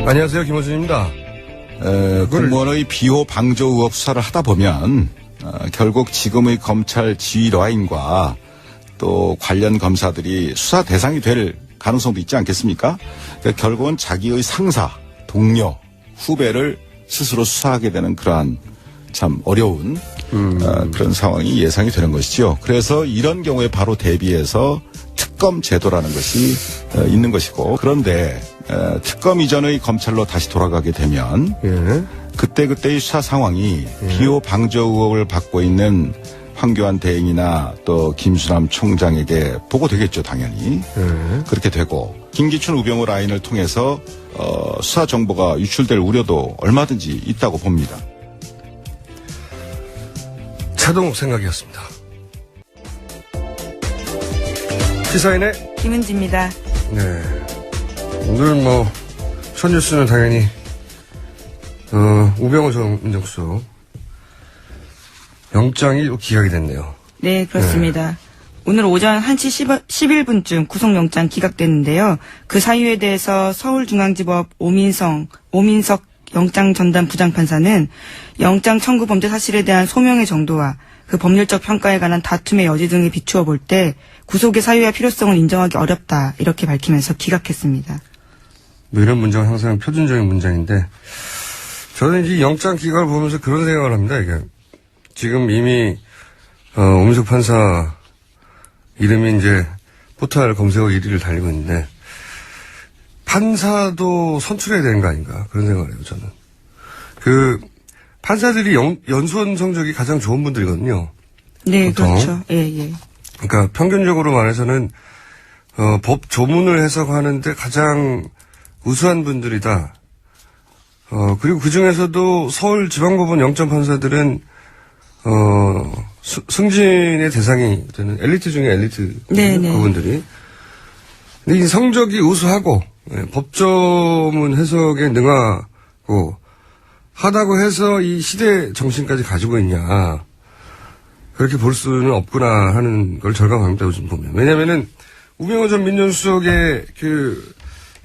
안녕하세요, 김호준입니다. 공무원의 비호 방조 의혹 수사를 하다 보면 결국 지금의 검찰 지휘 라인과 또 관련 검사들이 수사 대상이 될 가능성도 있지 않겠습니까? 그러니까 결국은 자기의 상사, 동료, 후배를 스스로 수사하게 되는 그러한 참 어려운 그런 상황이 예상이 되는 것이죠. 그래서 이런 경우에 바로 대비해서 특검 제도라는 것이 있는 것이고, 그런데 특검 이전의 검찰로 다시 돌아가게 되면 그때그때의 수사 상황이 비호 방조 의혹을 받고 있는 황교안 대행이나 또 김수남 총장에게 보고되겠죠, 당연히. 그렇게 되고 김기춘 우병우 라인을 통해서 수사 정보가 유출될 우려도 얼마든지 있다고 봅니다. 차동욱 생각이었습니다. 시사인의 김은지입니다. 네. 오늘 첫 뉴스는 당연히 우병우 전 민정수석 영장이 기각이 됐네요. 네, 그렇습니다. 오늘 오전 1시 11분쯤 구속영장 기각됐는데요. 그 사유에 대해서 서울중앙지법 오민석 영장 전담 부장판사는 영장 청구 범죄 사실에 대한 소명의 정도와 그 법률적 평가에 관한 다툼의 여지 등에 비추어 볼 때 구속의 사유와 필요성을 인정하기 어렵다, 이렇게 밝히면서 기각했습니다. 이런 문장은 항상 표준적인 문장인데, 저는 이 영장 기각을 보면서 그런 생각을 합니다. 이게 지금 이미 오민석 판사 이름이 이제 포털 검색어 1위를 달리고 있는데, 판사도 선출해야 되는 거 아닌가, 그런 생각을 해요, 저는. 판사들이 연수원 성적이 가장 좋은 분들이거든요. 네, 보통. 그렇죠. 예. 그러니까 평균적으로 말해서는 법 조문을 해석하는데 가장 우수한 분들이다. 그리고 그 중에서도 서울지방법원 영장 판사들은 승진의 대상이 되는 엘리트 중에 엘리트. 네네. 그분들이. 근데 이 성적이 우수하고 법조문 해석에 능하고 하다고 해서 이 시대 정신까지 가지고 있냐, 그렇게 볼 수는 없구나 하는 걸 절감합니다, 요즘 보면. 왜냐면은 우병우 전 민정수석의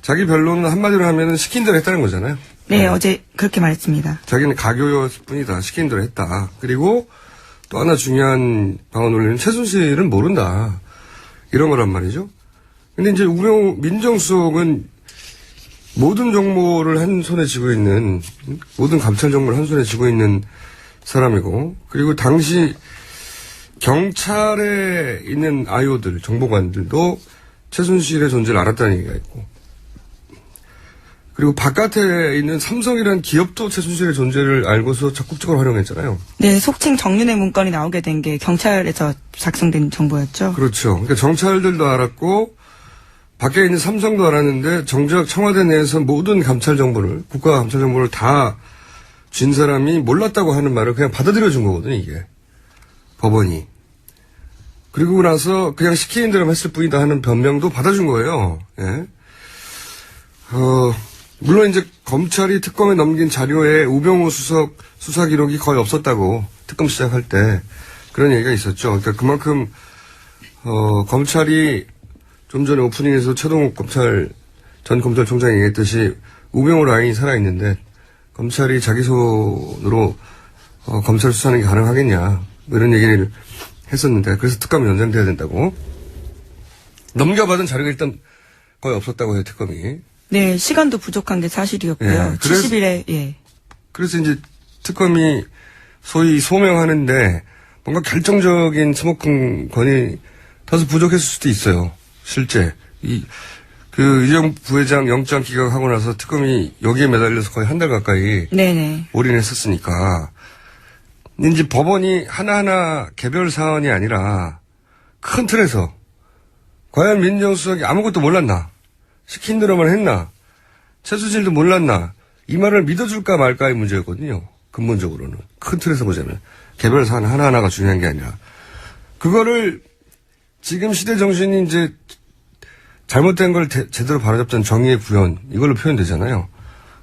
자기 변론은 한마디로 하면은 시킨 대로 했다는 거잖아요. 네, 어제 그렇게 말했습니다. 자기는 가교였을 뿐이다, 시킨 대로 했다. 그리고 또 하나 중요한 방언 올리는 최순실은 모른다, 이런 거란 말이죠. 근데 이제 우병우 민정수석은 모든 정보를 한 손에 쥐고 있는, 모든 감찰 정보를 한 손에 쥐고 있는 사람이고, 그리고 당시 경찰에 있는 아이오들, 정보관들도 최순실의 존재를 알았다는 얘기가 있고, 그리고 바깥에 있는 삼성이라는 기업도 최순실의 존재를 알고서 적극적으로 활용했잖아요. 네, 속칭 정윤회 문건이 나오게 된 게 경찰에서 작성된 정보였죠. 그렇죠. 그러니까 경찰들도 알았고, 밖에 있는 삼성도 알았는데 정작 청와대 내에서 모든 감찰 정보를, 국가 감찰 정보를 다 쥔 사람이 몰랐다고 하는 말을 그냥 받아들여 준 거거든요, 이게. 법원이. 그리고 나서 그냥 시키는 대로 했을 뿐이다 하는 변명도 받아준 거예요. 예. 물론 이제 검찰이 특검에 넘긴 자료에 우병우 수석 수사 기록이 거의 없었다고, 특검 시작할 때 그런 얘기가 있었죠. 그러니까 그만큼 검찰이 좀 전에 오프닝에서 최동욱 전 검찰총장이 얘기했듯이 우병우 라인이 살아있는데 검찰이 자기 손으로 검찰 수사하는 게 가능하겠냐, 뭐 이런 얘기를 했었는데, 그래서 특검이 연장돼야 된다고. 넘겨받은 자료가 일단 거의 없었다고 해요, 특검이. 네, 시간도 부족한 게 사실이었고요. 예, 70일에, 예. 그래서 이제 특검이 소위 소명하는데 뭔가 결정적인 스모킹건이 다소 부족했을 수도 있어요. 실제. 이재용 부회장 영장 기각하고 나서 특검이 여기에 매달려서 거의 한 달 가까이 네네. 올인했었으니까. 이제 법원이 하나하나 개별 사안이 아니라 큰 틀에서 과연 민정수석이 아무것도 몰랐나? 시킨 대로만 했나? 최순실도 몰랐나? 이 말을 믿어줄까 말까의 문제였거든요. 근본적으로는. 큰 틀에서 보자면. 개별 사안 하나하나가 중요한 게 아니라. 그거를 지금 시대 정신이 이제 잘못된 걸 제대로 바로잡자는 정의의 구현, 이걸로 표현되잖아요.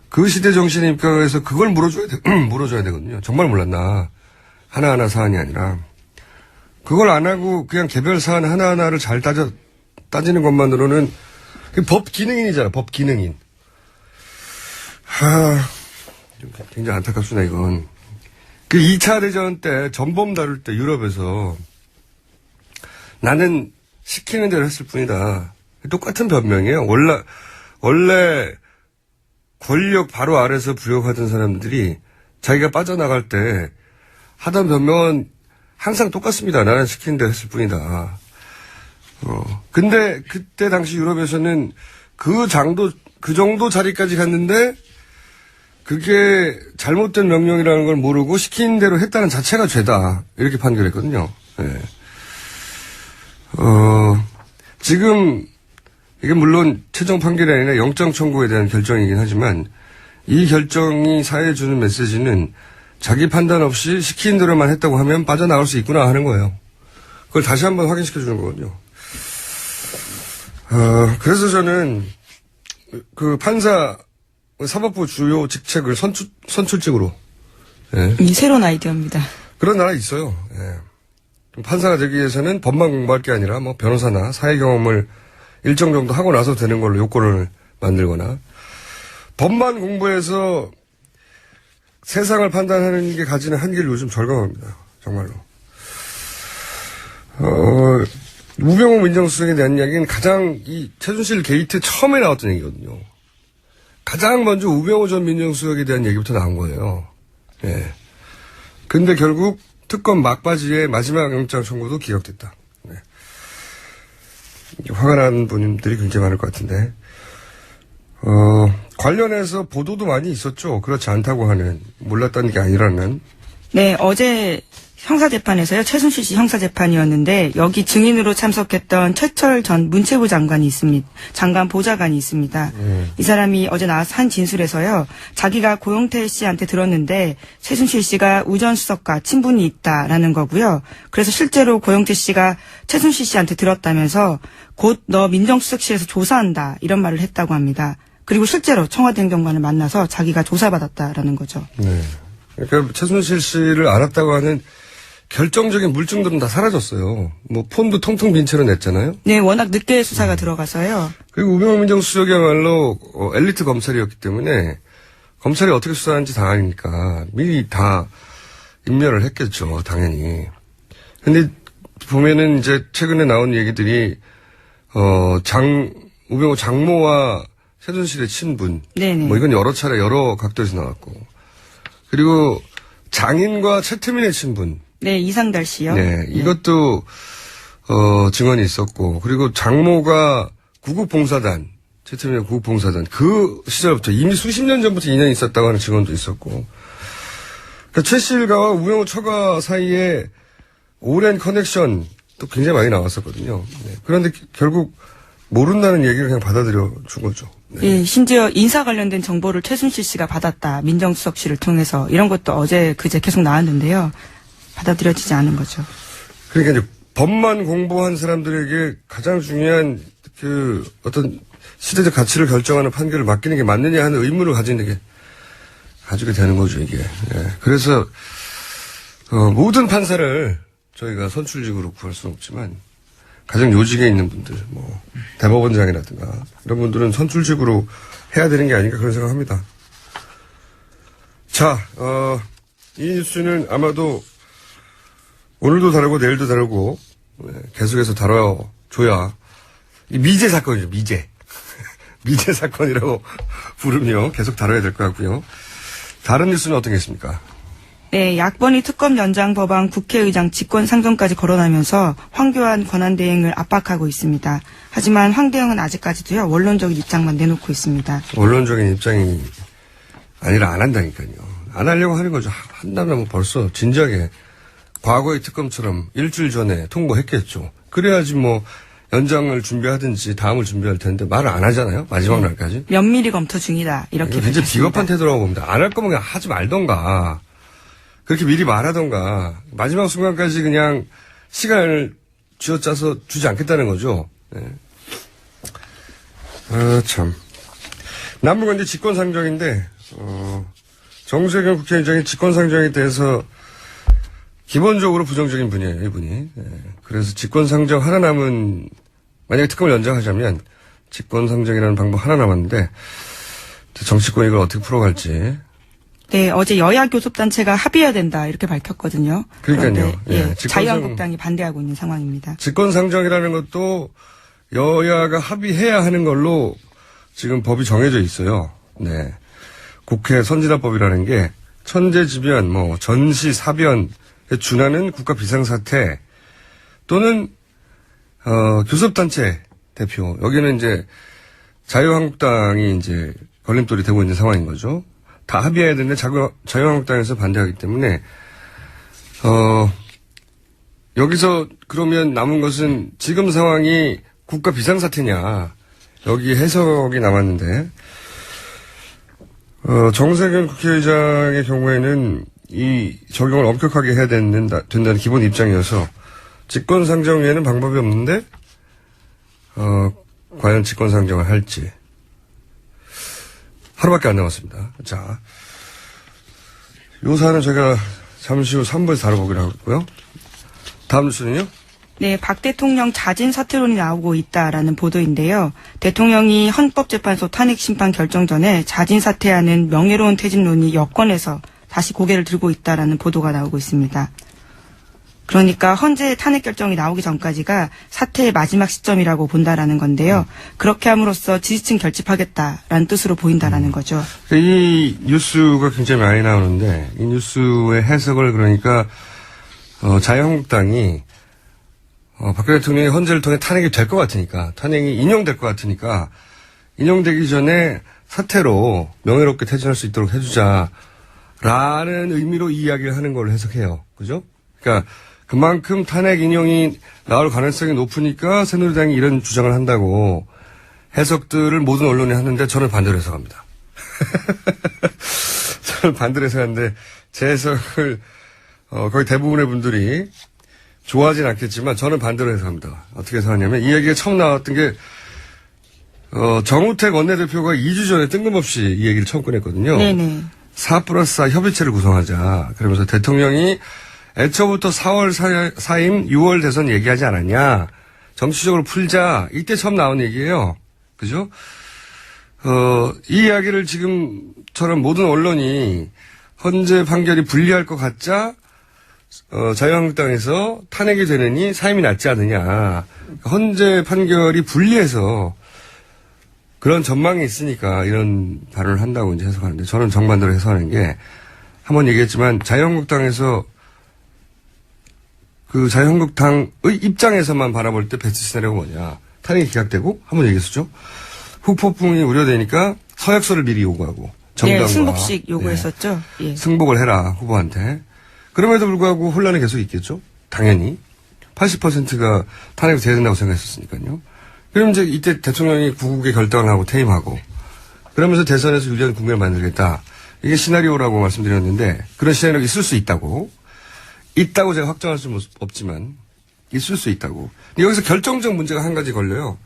그 시대 정신에 입각해서 그걸 물어줘야 되거든요. 정말 몰랐나? 하나하나 사안이 아니라. 그걸 안 하고 그냥 개별 사안 하나하나를 잘 따지는 것만으로는 법 기능인이잖아, 법 기능인. 굉장히 안타깝습니다, 이건. 그 2차 대전 때 전범 다룰 때 유럽에서 나는 시키는 대로 했을 뿐이다. 똑같은 변명이에요. 원래 권력 바로 아래서 부역하던 사람들이 자기가 빠져나갈 때 하던 변명은 항상 똑같습니다. 나는 시키는 대로 했을 뿐이다. 근데 그때 당시 유럽에서는 그 정도 자리까지 갔는데 그게 잘못된 명령이라는 걸 모르고 시킨 대로 했다는 자체가 죄다. 이렇게 판결했거든요. 네. 지금 이게 물론 최종 판결이 아니라 영장 청구에 대한 결정이긴 하지만 이 결정이 사회에 주는 메시지는 자기 판단 없이 시킨 대로만 했다고 하면 빠져나갈 수 있구나 하는 거예요. 그걸 다시 한번 확인시켜 주는 거거든요. 그래서 저는 그 판사 사법부 주요 직책을 선출직으로. 예. 이 새로운 아이디어입니다. 그런 나라 있어요. 예. 판사가 되기 위해서는 법만 공부할 게 아니라 뭐 변호사나 사회 경험을 일정 정도 하고 나서 되는 걸로 요건을 만들거나 법만 공부해서 세상을 판단하는 게 가지는 한계를 요즘 절감합니다. 정말로. 우병우 민정수석에 대한 이야기는 가장 이 최순실 게이트 처음에 나왔던 얘기거든요. 가장 먼저 우병우 전 민정수석에 대한 얘기부터 나온 거예요. 예. 근데 결국 특검 막바지에 마지막 영장 청구도 기각됐다. 네. 화가 난 분들이 굉장히 많을 것 같은데. 관련해서 보도도 많이 있었죠. 그렇지 않다고 하는, 몰랐다는 게 아니라는. 네, 어제 형사재판에서요. 최순실 씨 형사재판이었는데 여기 증인으로 참석했던 최철 전 문체부 장관이 있습니다. 장관 보좌관이 있습니다. 이 사람이 어제 나와서 한 진술에서요. 자기가 고용태 씨한테 들었는데 최순실 씨가 우전수석과 친분이 있다라는 거고요. 그래서 실제로 고용태 씨가 최순실 씨한테 들었다면서 곧 너 민정수석실에서 조사한다 이런 말을 했다고 합니다. 그리고 실제로 청와대 행정관을 만나서 자기가 조사받았다라는 거죠. 네. 그러니까 최순실 씨를 알았다고 하는 결정적인 물증들은 다 사라졌어요. 뭐 폰도 통통 빈 채로 냈잖아요. 네, 워낙 늦게 수사가 들어가서요. 그리고 우병우 민정수석이야말로 엘리트 검찰이었기 때문에 검찰이 어떻게 수사하는지 다 아니니까 미리 다 인멸을 했겠죠, 당연히. 근데 보면은 이제 최근에 나온 얘기들이 우병우 장모와 최순실의 친분. 네네. 뭐 이건 여러 차례 여러 각도에서 나왔고. 그리고 장인과 최태민의 친분. 네, 이상달 씨요. 네, 이것도 증언이 있었고, 그리고 장모가 구국봉사단, 최태민의 구국봉사단, 그 시절부터 이미 수십 년 전부터 인연이 있었다고 하는 증언도 있었고, 그러니까 최 씨가 우병우 처가 사이에 오랜 커넥션도 굉장히 많이 나왔었거든요. 네, 그런데 결국 모른다는 얘기를 그냥 받아들여 준 거죠. 네. 예, 심지어 인사 관련된 정보를 최순실 씨가 받았다. 민정수석실을 통해서 이런 것도 어제 그제 계속 나왔는데요. 받아들여지지 않은 거죠. 그러니까 이제 법만 공부한 사람들에게 가장 중요한 그 어떤 시대적 가치를 결정하는 판결을 맡기는 게 맞느냐 하는 의문을 가지게 되는 거죠, 이게. 예. 그래서 모든 판사를 저희가 선출직으로 구할 수는 없지만 가장 요직에 있는 분들, 뭐 대법원장이라든가 이런 분들은 선출직으로 해야 되는 게 아닌가 그런 생각합니다. 자, 이 뉴스는 아마도 오늘도 다루고 내일도 다루고 계속해서 다뤄줘야 이 미제 사건이죠. 미제 사건이라고 부르며 계속 다뤄야 될 것 같고요. 다른 뉴스는 어떤 게 있습니까? 네, 약번이 특검 연장 법안 국회의장 직권 상정까지 거론하면서 황교안 권한대행을 압박하고 있습니다. 하지만 황 대행은 아직까지도요 원론적인 입장만 내놓고 있습니다. 원론적인 입장이 아니라 안 한다니까요. 안 하려고 하는 거죠. 한다면 뭐 벌써 진작에 과거의 특검처럼 일주일 전에 통보했겠죠. 그래야지 뭐 연장을 준비하든지 다음을 준비할 텐데 말을 안 하잖아요. 마지막 날까지. 면밀히 검토 중이다. 이렇게 굉장히 밝혔습니다. 비겁한 태도라고 봅니다. 안 할 거면 그냥 하지 말던가. 그렇게 미리 말하던가. 마지막 순간까지 그냥 시간을 쥐어짜서 주지 않겠다는 거죠. 네. 참. 남은 건 이제 직권상정인데, 정세균 국회의장이 직권상정에 대해서 기본적으로 부정적인 분이에요, 이분이. 네. 그래서 직권상정 하나 남은, 만약에 특검을 연장하자면, 직권상정이라는 방법 하나 남았는데 정치권이 이걸 어떻게 풀어갈지. 네, 어제 여야 교섭단체가 합의해야 된다 이렇게 밝혔거든요. 그러니까요. 그런데 예, 자유한국당이 반대하고 있는 상황입니다. 직권상정이라는 것도 여야가 합의해야 하는 걸로 지금 법이 정해져 있어요. 네. 국회 선진화법이라는 게 천재지변, 전시사변에 준하는 국가 비상사태 또는 교섭단체 대표, 여기는 이제 자유한국당이 이제 걸림돌이 되고 있는 상황인 거죠. 다 합의해야 되는데 자유한국당에서 반대하기 때문에 여기서 그러면 남은 것은 지금 상황이 국가 비상사태냐, 여기 해석이 남았는데 정세균 국회의장의 경우에는 이 적용을 엄격하게 해야 된다는 기본 입장이어서 직권상정 외에는 방법이 없는데 과연 직권상정을 할지. 하루밖에 안 남았습니다. 자, 요 사안은 제가 잠시 후 3부에서 다뤄보기로 하고요. 다음 뉴스는요? 네, 박 대통령 자진 사퇴론이 나오고 있다라는 보도인데요. 대통령이 헌법재판소 탄핵 심판 결정 전에 자진 사퇴하는 명예로운 퇴진론이 여권에서 다시 고개를 들고 있다라는 보도가 나오고 있습니다. 그러니까 헌재 탄핵 결정이 나오기 전까지가 사퇴의 마지막 시점이라고 본다라는 건데요. 그렇게 함으로써 지지층 결집하겠다라는 뜻으로 보인다라는 거죠. 이 뉴스가 굉장히 많이 나오는데 이 뉴스의 해석을 그러니까 자유한국당이 박근혜 대통령이 헌재를 통해 탄핵이 될 것 같으니까, 탄핵이 인용될 것 같으니까 인용되기 전에 사퇴로 명예롭게 퇴진할 수 있도록 해주자라는 의미로 이 이야기를 하는 걸로 해석해요. 그죠? 그러니까 그만큼 탄핵 인용이 나올 가능성이 높으니까 새누리당이 이런 주장을 한다고 해석들을 모든 언론이 하는데 저는 반대로 해석합니다. 저는 반대로 해석하는데 제 해석을 거의 대부분의 분들이 좋아하진 않겠지만 저는 반대로 해석합니다. 어떻게 해석하냐면 이 얘기가 처음 나왔던 게 정우택 원내대표가 2주 전에 뜬금없이 이 얘기를 처음 꺼냈거든요. 네네. 4+4 협의체를 구성하자. 그러면서 대통령이 애초부터 4월 사임 6월 대선 얘기하지 않았냐. 정치적으로 풀자. 이때 처음 나온 얘기예요. 그죠? 이 이야기를 지금처럼 모든 언론이 헌재 판결이 불리할 것 같자 자유한국당에서 탄핵이 되느니 사임이 낫지 않느냐. 헌재 판결이 불리해서 그런 전망이 있으니까 이런 발언을 한다고 이제 해석하는데 저는 정반대로 해석하는 게 한번 얘기했지만 자유한국당에서 그 자유한국당의 입장에서만 바라볼 때 베스트 시나리오가 뭐냐. 탄핵이 기각되고 한번 얘기했었죠. 후폭풍이 우려되니까 서약서를 미리 요구하고 정당과. 네, 승복식 요구했었죠. 네. 예. 승복을 해라 후보한테. 그럼에도 불구하고 혼란이 계속 있겠죠. 당연히. 80%가 탄핵이 돼야 된다고 생각했었으니까요. 그럼 이제 이때 대통령이 구국의 결단을 하고 퇴임하고 그러면서 대선에서 유리한 국면을 만들겠다. 이게 시나리오라고 말씀드렸는데 그런 시나리오가 있을 수 있다고 제가 확정할 수는 없지만 있을 수 있다고. 근데 여기서 결정적 문제가 한 가지 걸려요.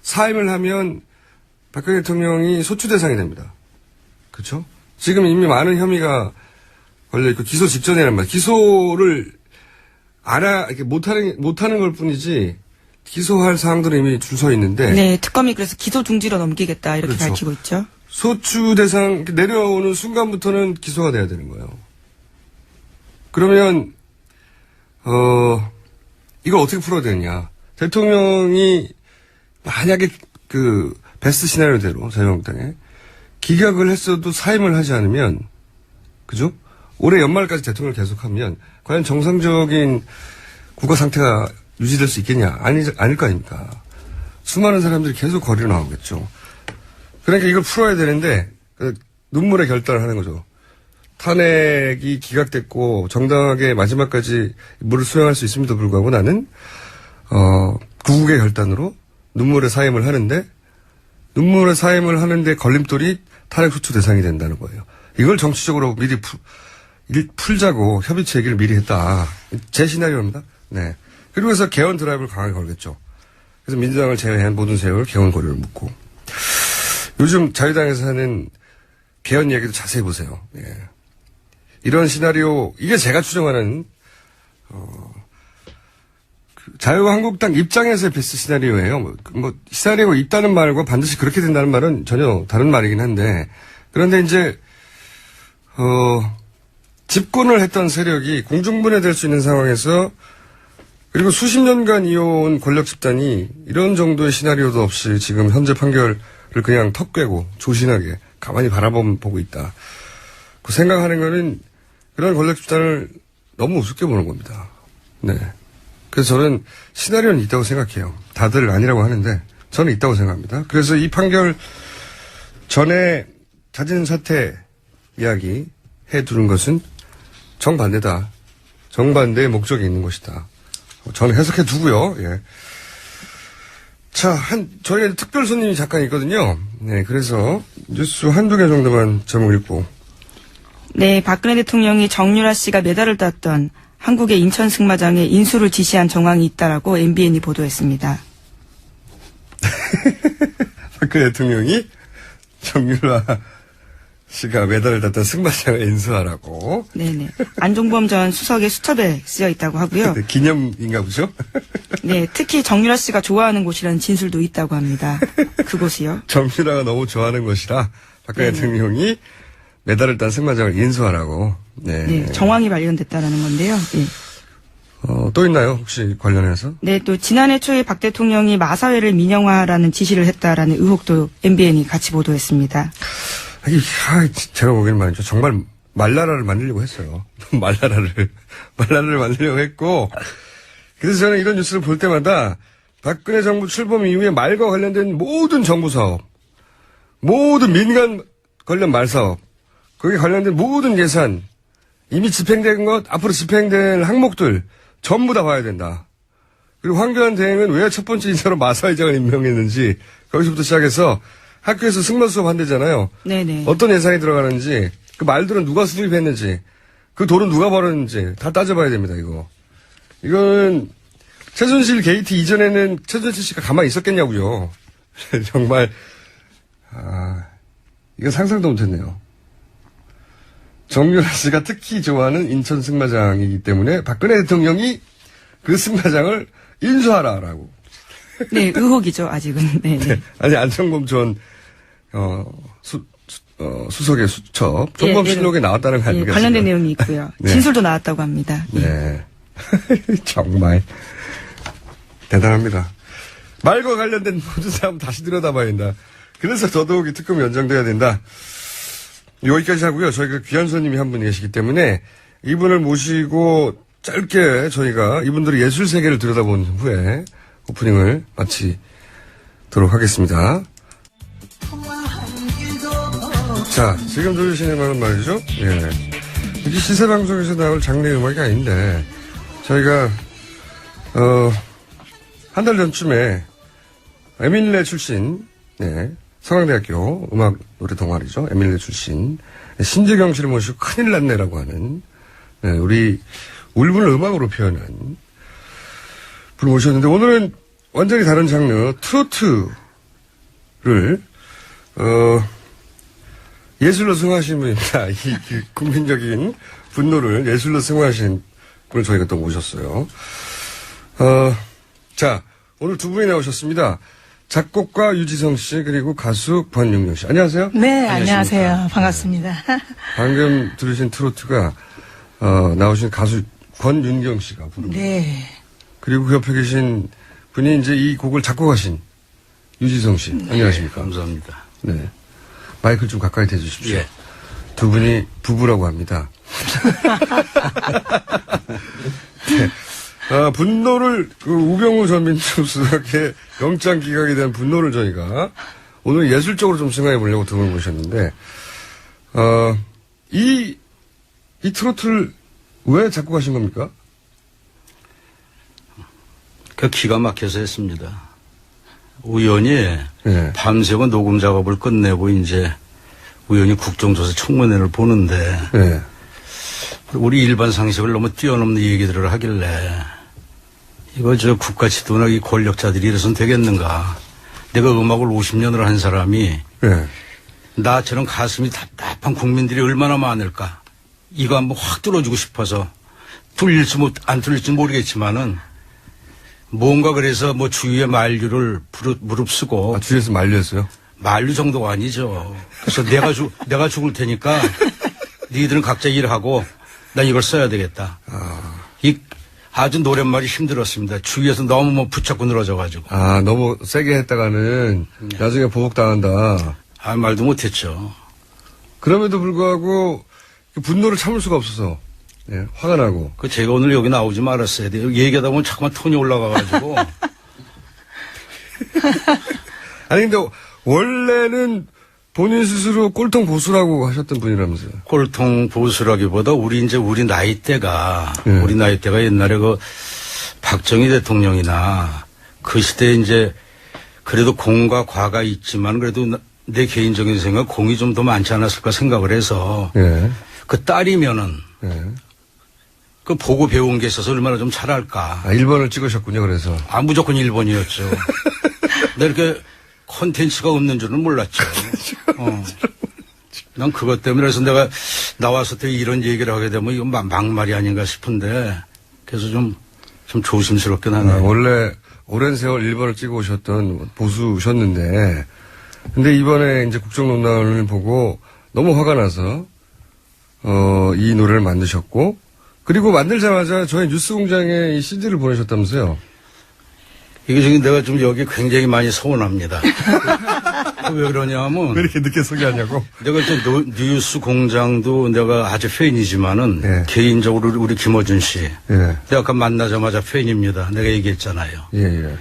사임을 하면 박근혜 대통령이 소추 대상이 됩니다. 그렇죠? 지금 이미 많은 혐의가 걸려있고 기소 직전이란 말이에요. 기소를 이렇게 못하는 걸 뿐이지 기소할 사항들은 이미 줄 서 있는데. 네, 특검이 그래서 기소 중지로 넘기겠다 이렇게 그렇죠. 밝히고 있죠. 소추 대상 내려오는 순간부터는 기소가 돼야 되는 거예요. 그러면 이걸 어떻게 풀어야 되느냐. 대통령이 만약에 그 베스트 시나리오대로 자유한국당에 기각을 했어도 사임을 하지 않으면 그죠? 올해 연말까지 대통령을 계속하면 과연 정상적인 국가 상태가 유지될 수 있겠냐? 아닐 거 아닙니까? 수많은 사람들이 계속 거리로 나오겠죠. 그러니까 이걸 풀어야 되는데 눈물의 결단을 하는 거죠. 탄핵이 기각됐고 정당하게 마지막까지 물을 수행할 수 있음에도 불구하고 나는 구국의 결단으로 눈물의 사임을 하는데 눈물의 사임을 하는데 걸림돌이 탄핵 소추 대상이 된다는 거예요. 이걸 정치적으로 미리 풀자고 협의체 얘기를 미리 했다. 제 시나리오입니다. 네. 그리고 해서 개헌 드라이브를 강하게 걸겠죠. 그래서 민주당을 제외한 모든 세력을 개헌 고리를 묻고. 요즘 자유당에서 하는 개헌 얘기도 자세히 보세요. 예. 이런 시나리오, 이게 제가 추정하는, 자유한국당 입장에서의 베스트 시나리오예요. 시나리오가 있다는 말과 반드시 그렇게 된다는 말은 전혀 다른 말이긴 한데, 그런데 이제, 집권을 했던 세력이 공중분해될 수 있는 상황에서, 그리고 수십 년간 이어온 권력 집단이 이런 정도의 시나리오도 없이 지금 현재 판결을 그냥 턱 꿰고 조신하게 가만히 바라보고 있다. 그 생각하는 거는 그런 권력 집단을 너무 우습게 보는 겁니다. 네. 그래서 저는 시나리오는 있다고 생각해요. 다들 아니라고 하는데 저는 있다고 생각합니다. 그래서 이 판결 전에 자진 사퇴 이야기 해두는 것은 정반대다. 정반대의 목적이 있는 것이다. 저는 해석해 두고요. 예. 자, 저희가 특별 손님이 잠깐 있거든요. 네, 그래서 뉴스 한두 개 정도만 제목 읽고. 네, 박근혜 대통령이 정유라 씨가 메달을 땄던 한국의 인천 승마장에 인수를 지시한 정황이 있다라고 MBN이 보도했습니다. 박근혜 대통령이 정유라 씨가 메달을 땄던 승마장을 인수하라고. 네네. 안종범 전 수석의 수첩에 쓰여 있다고 하고요. 네, 기념인가 보죠? 네, 특히 정유라 씨가 좋아하는 곳이라는 진술도 있다고 합니다. 그곳이요. 정유라가 너무 좋아하는 것이라 박근혜 대통령이 메달을 딴 승마장을 인수하라고. 네. 네, 정황이 발견됐다라는 건데요. 네. 또 있나요? 혹시 관련해서? 네, 또 지난해 초에 박 대통령이 마사회를 민영화라는 지시를 했다라는 의혹도 MBN이 같이 보도했습니다. 제가 보기에는 말이죠. 정말 말나라를 만들려고 했어요. 말나라를 만들려고 했고, 그래서 저는 이런 뉴스를 볼 때마다 박근혜 정부 출범 이후에 말과 관련된 모든 정부 사업, 모든 민간 관련 말 사업, 거기에 관련된 모든 예산, 이미 집행된 것, 앞으로 집행될 항목들 전부 다 봐야 된다. 그리고 황교안 대행은 왜 첫 번째 인사로 마사회장을 임명했는지 거기서부터 시작해서 학교에서 승마 수업 한대잖아요. 네네. 어떤 예산이 들어가는지, 그 말들은 누가 수입했는지, 그 돈은 누가 벌었는지 다 따져봐야 됩니다, 이거. 이건 최순실 게이트 이전에는 최순실 씨가 가만히 있었겠냐고요. 정말 이건 상상도 못했네요. 정유라 씨가 특히 좋아하는 인천 승마장이기 때문에 박근혜 대통령이 그 승마장을 인수하라라고. 네, 의혹이죠, 아직은. 네. 네. 아니, 안정범 전, 수석의 수첩. 정범실록에 나왔다는 거 아닙니까? 관련된 내용이 있고요. 네. 진술도 나왔다고 합니다. 네. 정말. 대단합니다. 말과 관련된 모든 사람 다시 들여다봐야 된다. 그래서 더더욱이 특검이 연장돼야 된다. 여기까지 하고요. 저희가 귀한 손님이 한 분 계시기 때문에 이분을 모시고 짧게 저희가 이분들의 예술 세계를 들여다본 후에 오프닝을 마치도록 하겠습니다. 자, 지금 들으시는 음악은 말이죠. 예. 이게 시세방송에서 나올 장르 음악이 아닌데, 저희가, 한 달 전쯤에, 에밀레 출신, 네, 서강대학교 음악 노래 동아리죠. 에밀레 출신, 신재경 씨를 모시고 큰일 났네라고 하는, 네, 우리 울분을 음악으로 표현한 분을 모셨는데, 오늘은 완전히 다른 장르, 트로트를, 예술로 승화하신 분입니다. 이 국민적인 분노를 예술로 승화하신 분을 저희가 또 모셨어요. 자, 오늘 두 분이 나오셨습니다. 작곡가 유지성 씨, 그리고 가수 권윤경 씨. 안녕하세요. 네, 안녕하세요. 반갑습니다. 방금 들으신 트로트가, 나오신 가수 권윤경 씨가 부릅니다. 네. 그리고 그 옆에 계신 분이 이제 이 곡을 작곡하신 유지성 씨. 안녕하십니까. 감사합니다. 네. 마이크를 좀 가까이 대주십시오. 예. 두 분이 부부라고 합니다. 네. 분노를, 우병우 전 민정수석의 영장 기각에 대한 분노를 저희가 오늘 예술적으로 좀 승화해 보려고 두 분 모셨는데, 이 트로트를 왜 작곡하신 겁니까? 그 기가 막혀서 했습니다. 우연히 네. 밤새고 녹음 작업을 끝내고 이제 우연히 국정조사 청문회를 보는데 네. 우리 일반 상식을 너무 뛰어넘는 얘기들을 하길래 이거 저 국가 지도나 이 권력자들이 이래서는 되겠는가. 내가 음악을 50년을 한 사람이 네. 나처럼 가슴이 답답한 국민들이 얼마나 많을까. 이거 한번 확 뚫어주고 싶어서 뚫릴지 안 뚫릴지 모르겠지만은 뭔가 그래서 뭐 주위의 만류를 무릅쓰고 아, 주위에서 만류했어요? 만류 정도가 아니죠. 그래서 내가 죽을 테니까 니들은 각자 일하고 난 이걸 써야 되겠다. 이 아주 노랫말이 힘들었습니다. 주위에서 너무 뭐 붙잡고 늘어져가지고. 아, 너무 세게 했다가는 나중에 보복당한다. 아, 말도 못했죠. 그럼에도 불구하고 그 분노를 참을 수가 없어서 예, 화가 나고. 그 제가 오늘 여기 나오지 말았어야 돼요. 얘기하다 보면 자꾸만 톤이 올라가가지고. 아니 근데 원래는 본인 스스로 꼴통 보수라고 하셨던 분이라면서요. 꼴통 보수라기보다 우리 나이대가 예. 우리 나이대가 옛날에 그 박정희 대통령이나 그 시대에 이제 그래도 공과 과가 있지만 그래도 내 개인적인 생각 공이 좀 더 많지 않았을까 생각을 해서 예. 그 딸이면은 예. 그 보고 배운 게 있어서 얼마나 좀 잘할까. 아, 1번을 찍으셨군요, 그래서. 아, 무조건 1번이었죠. 근데 이렇게 콘텐츠가 없는 줄은 몰랐죠. 난 그것 때문에 그래서 내가 나와서 되게 이런 얘기를 하게 되면 이건 막말이 아닌가 싶은데 그래서 좀 조심스럽긴 아, 하네요. 원래 오랜 세월 1번을 찍어 오셨던 보수셨는데, 근데 이번에 이제 국정농단을 보고 너무 화가 나서, 이 노래를 만드셨고, 그리고 만들자마자 저희 뉴스공장에 이 CD를 보내셨다면서요? 이게 지금 내가 좀 여기 굉장히 많이 서운합니다. 왜 그러냐면 이렇게 늦게 소개하냐고? 내가 이제 뉴스 공장도 내가 아주 팬이지만은 예. 개인적으로 우리 김어준 씨. 예. 내가 아까 만나자마자 팬입니다. 내가 얘기했잖아요. 예, 예.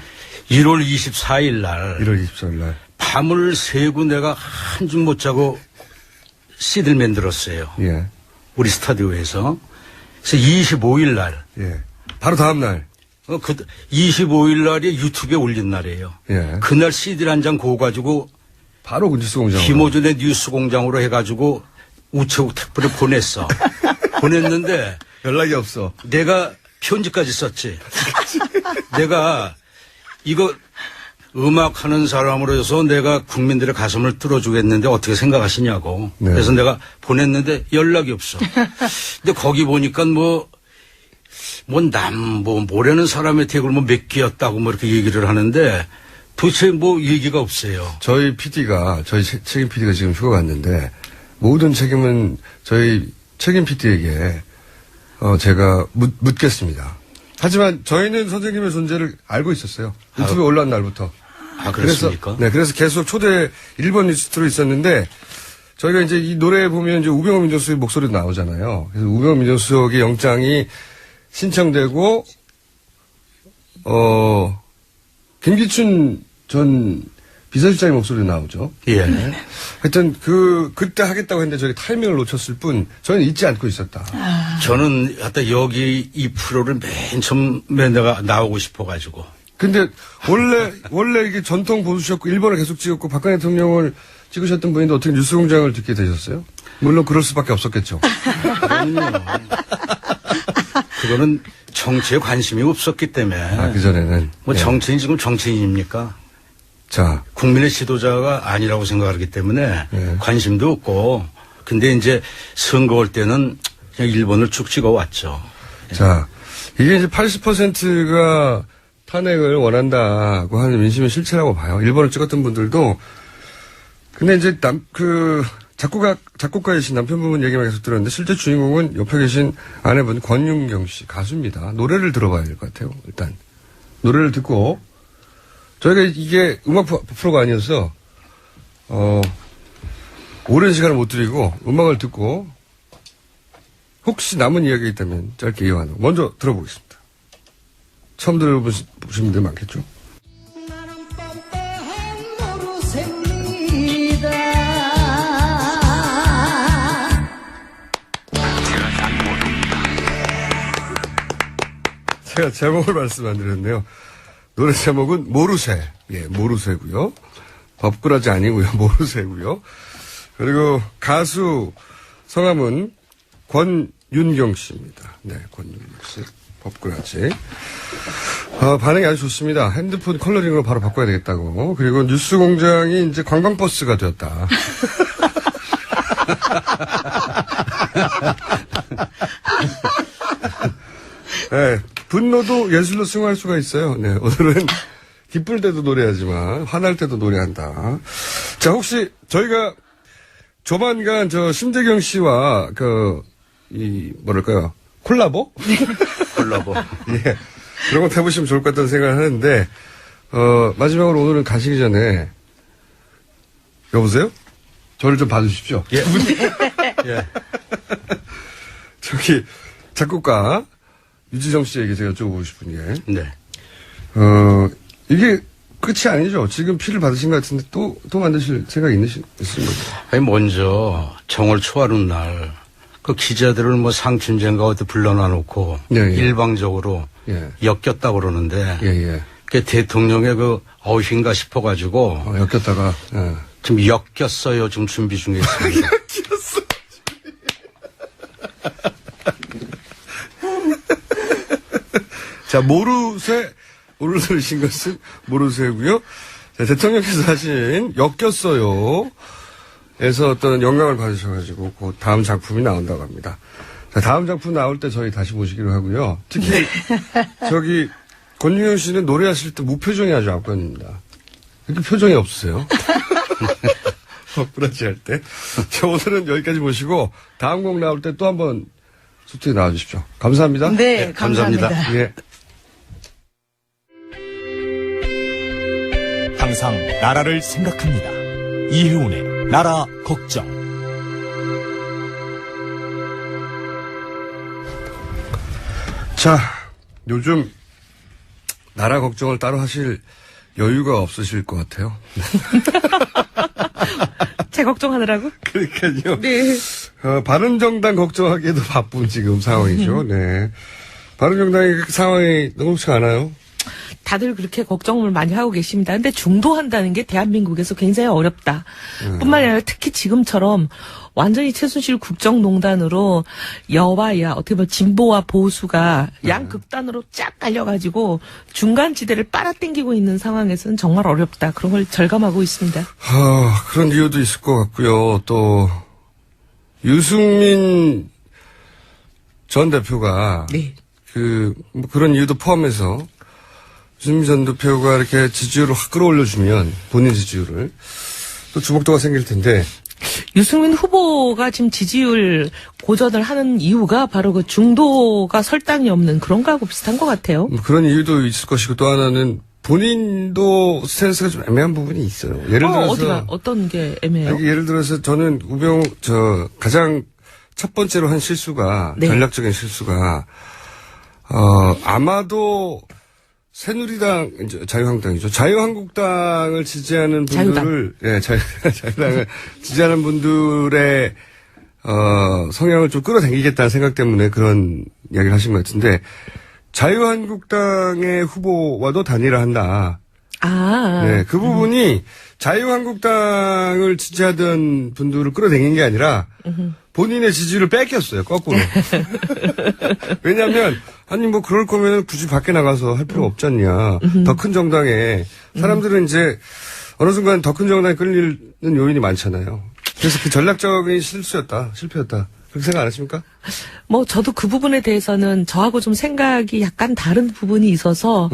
1월 24일 날 1월 24일 날. 밤을 새고 내가 한 줌 못 자고 CD를 만들었어요. 예. 우리 스타디오에서. 그래서 25일 날. 예. 바로 다음 날. 25일 날이 유튜브에 올린 날이에요. 예. 그날 CD를 한 장 구워가지고 바로 그 뉴스공장. 김호준의 뉴스 공장으로 해가지고 우체국 택배를 보냈어. 보냈는데 연락이 없어. 내가 편지까지 썼지. 내가 이거 음악하는 사람으로서 내가 국민들의 가슴을 뚫어주겠는데 어떻게 생각하시냐고. 네. 그래서 내가 보냈는데 연락이 없어. 근데 거기 보니까 모르는 사람의 댓글 몇 개였다고 이렇게 얘기를 하는데 도대체 얘기가 없어요. 저희 책임 PD가 지금 휴가 갔는데, 모든 책임은 저희 책임 PD에게, 제가 묻겠습니다. 하지만 저희는 선생님의 존재를 알고 있었어요. 유튜브에 올라온 날부터. 아, 그렇습니까? 그래서 계속 초대 1번 리스트로 있었는데, 저희가 이제 이 노래에 보면 이제 우병우 민정수석 목소리도 나오잖아요. 그래서 우병우 민정수석의 영장이 신청되고, 김기춘 전 비서실장의 목소리도 나오죠. 예. 하여튼 그때 하겠다고 했는데 저희 타이밍을 놓쳤을 뿐, 저는 잊지 않고 있었다. 저는 하여튼 여기 이 프로를 맨 처음에 내가 나오고 싶어가지고. 근데 원래 이게 전통 보수셨고, 1번을 계속 찍었고, 박근혜 대통령을 찍으셨던 분인데 어떻게 뉴스공장을 듣게 되셨어요? 물론 그럴 수밖에 없었겠죠. 그럼요. 그거는 정치에 관심이 없었기 때문에. 아, 그전에는. 예. 정치인 지금 정치인입니까? 자. 국민의 지도자가 아니라고 생각하기 때문에 예. 관심도 없고. 근데 이제 선거 올 때는 그냥 1번을 쭉 찍어왔죠. 자. 이게 이제 80%가 탄핵을 원한다고 하는 민심의 실체라고 봐요. 1번을 찍었던 분들도. 근데 이제 작곡가이신 남편분 얘기만 계속 들었는데, 실제 주인공은 옆에 계신 아내분 권윤경 씨, 가수입니다. 노래를 들어봐야 될 것 같아요, 일단. 노래를 듣고, 저희가 이게 음악 프로가 아니어서, 오랜 시간을 못 드리고, 음악을 듣고, 혹시 남은 이야기가 있다면 짧게 이어가는 거. 먼저 들어보겠습니다. 처음 들어보신 분들 많겠죠? 제가 제목을 말씀 안 드렸네요. 노래 제목은 모르쇠. 예, 모르쇠고요. 법꾸라지 아니고요. 모르쇠고요. 그리고 가수 성함은 권윤경 씨입니다. 네, 권윤경 씨. 법꾸라지. 반응이 아주 좋습니다. 핸드폰 컬러링으로 바로 바꿔야 되겠다고. 그리고 뉴스공장이 이제 관광버스가 되었다. 네, 분노도 예술로 승화할 수가 있어요. 네, 오늘은 기쁠 때도 노래하지만 화날 때도 노래한다. 자, 혹시 저희가 조만간 심재경 씨와 뭐랄까요, 콜라보? 콜라보. 예. 그런 거 해보시면 좋을 것 같다는 생각을 하는데, 마지막으로 오늘은 가시기 전에, 여보세요? 저를 좀 봐주십시오. 예. 예. 저기, 작곡가, 유지정 씨에게 제가 여쭤보고 싶은 게, 네. 이게 끝이 아니죠. 지금 피를 받으신 것 같은데 또 만드실 생각이 있으신 거죠? 아니, 먼저 정월 초하루 날, 그 기자들을 뭐 상춘제인가 어디 불러놔 놓고, 예, 예. 일방적으로 예. 엮였다고 그러는데, 예, 예. 그 대통령의 그 아웃인가 싶어가지고, 엮였다가, 예. 지금 엮였어요. 지금 준비 중에 있습니다. 자, 오를 들으신 것은 모르쇠고요. 자, 대통령께서 하신 엮였어요. 에서 어떤 영감을 받으셔가지고 그 다음 작품이 나온다고 합니다. 자, 다음 작품 나올 때 저희 다시 모시기로 하고요. 특히 저기 권유현 씨는 노래하실 때 무표정이 아주 압권입니다. 이렇게 표정이 없으세요? 브라지 할 때. 자, 오늘은 여기까지 모시고 다음 곡 나올 때 또 한번 소통에 나와주십시오. 감사합니다. 네, 감사합니다. 예. 항상 나라를 생각합니다. 이혜훈의 나라 걱정. 자, 요즘 나라 걱정을 따로 하실 여유가 없으실 것 같아요. 제 걱정하느라고? 그러니까요. 네. 바른정당 걱정하기에도 바쁜 지금 상황이죠. 네. 바른정당의 상황이 녹록치 않아요. 다들 그렇게 걱정을 많이 하고 계십니다. 근데 중도한다는 게 대한민국에서 굉장히 어렵다. 뿐만 아니라 특히 지금처럼 완전히 최순실 국정농단으로 여와 야, 어떻게 보면 진보와 보수가 양극단으로 쫙 깔려가지고 중간지대를 빨아당기고 있는 상황에서는 정말 어렵다. 그런 걸 절감하고 있습니다. 그런 이유도 있을 것 같고요. 또 유승민 전 대표가 네. 뭐 그런 이유도 포함해서 유승민 전 대표가 이렇게 지지율을 확 끌어올려주면 본인 지지율을 또 주목도가 생길 텐데 유승민 후보가 지금 지지율 고전을 하는 이유가 바로 그 중도가 설당이 없는 그런 거하고 비슷한 것 같아요. 뭐 그런 이유도 있을 것이고 또 하나는 본인도 스탠스가 좀 애매한 부분이 있어요. 예를 들어서 어디가 어떤 게 애매해요? 아니, 예를 들어서 저는 가장 첫 번째로 한 실수가 네. 전략적인 실수가 아마도 새누리당, 이제 자유한국당이죠. 자유한국당을 지지하는 분들을, 예, 자유당을 지지하는 분들의, 성향을 좀 끌어당기겠다는 생각 때문에 그런 이야기를 하신 것 같은데, 자유한국당의 후보와도 단일화한다. 네, 그 부분이 자유한국당을 지지하던 분들을 끌어당긴 게 아니라, 본인의 지지를 뺏겼어요, 거꾸로. 왜냐면, 아니, 뭐, 그럴 거면 굳이 밖에 나가서 할 필요 없지 않냐. 더 큰 정당에. 사람들은 이제, 어느 순간 더 큰 정당에 끌리는 요인이 많잖아요. 그래서 그 전략적인 실패였다. 그렇게 생각 안 하십니까? 뭐 저도 그 부분에 대해서는 저하고 좀 생각이 약간 다른 부분이 있어서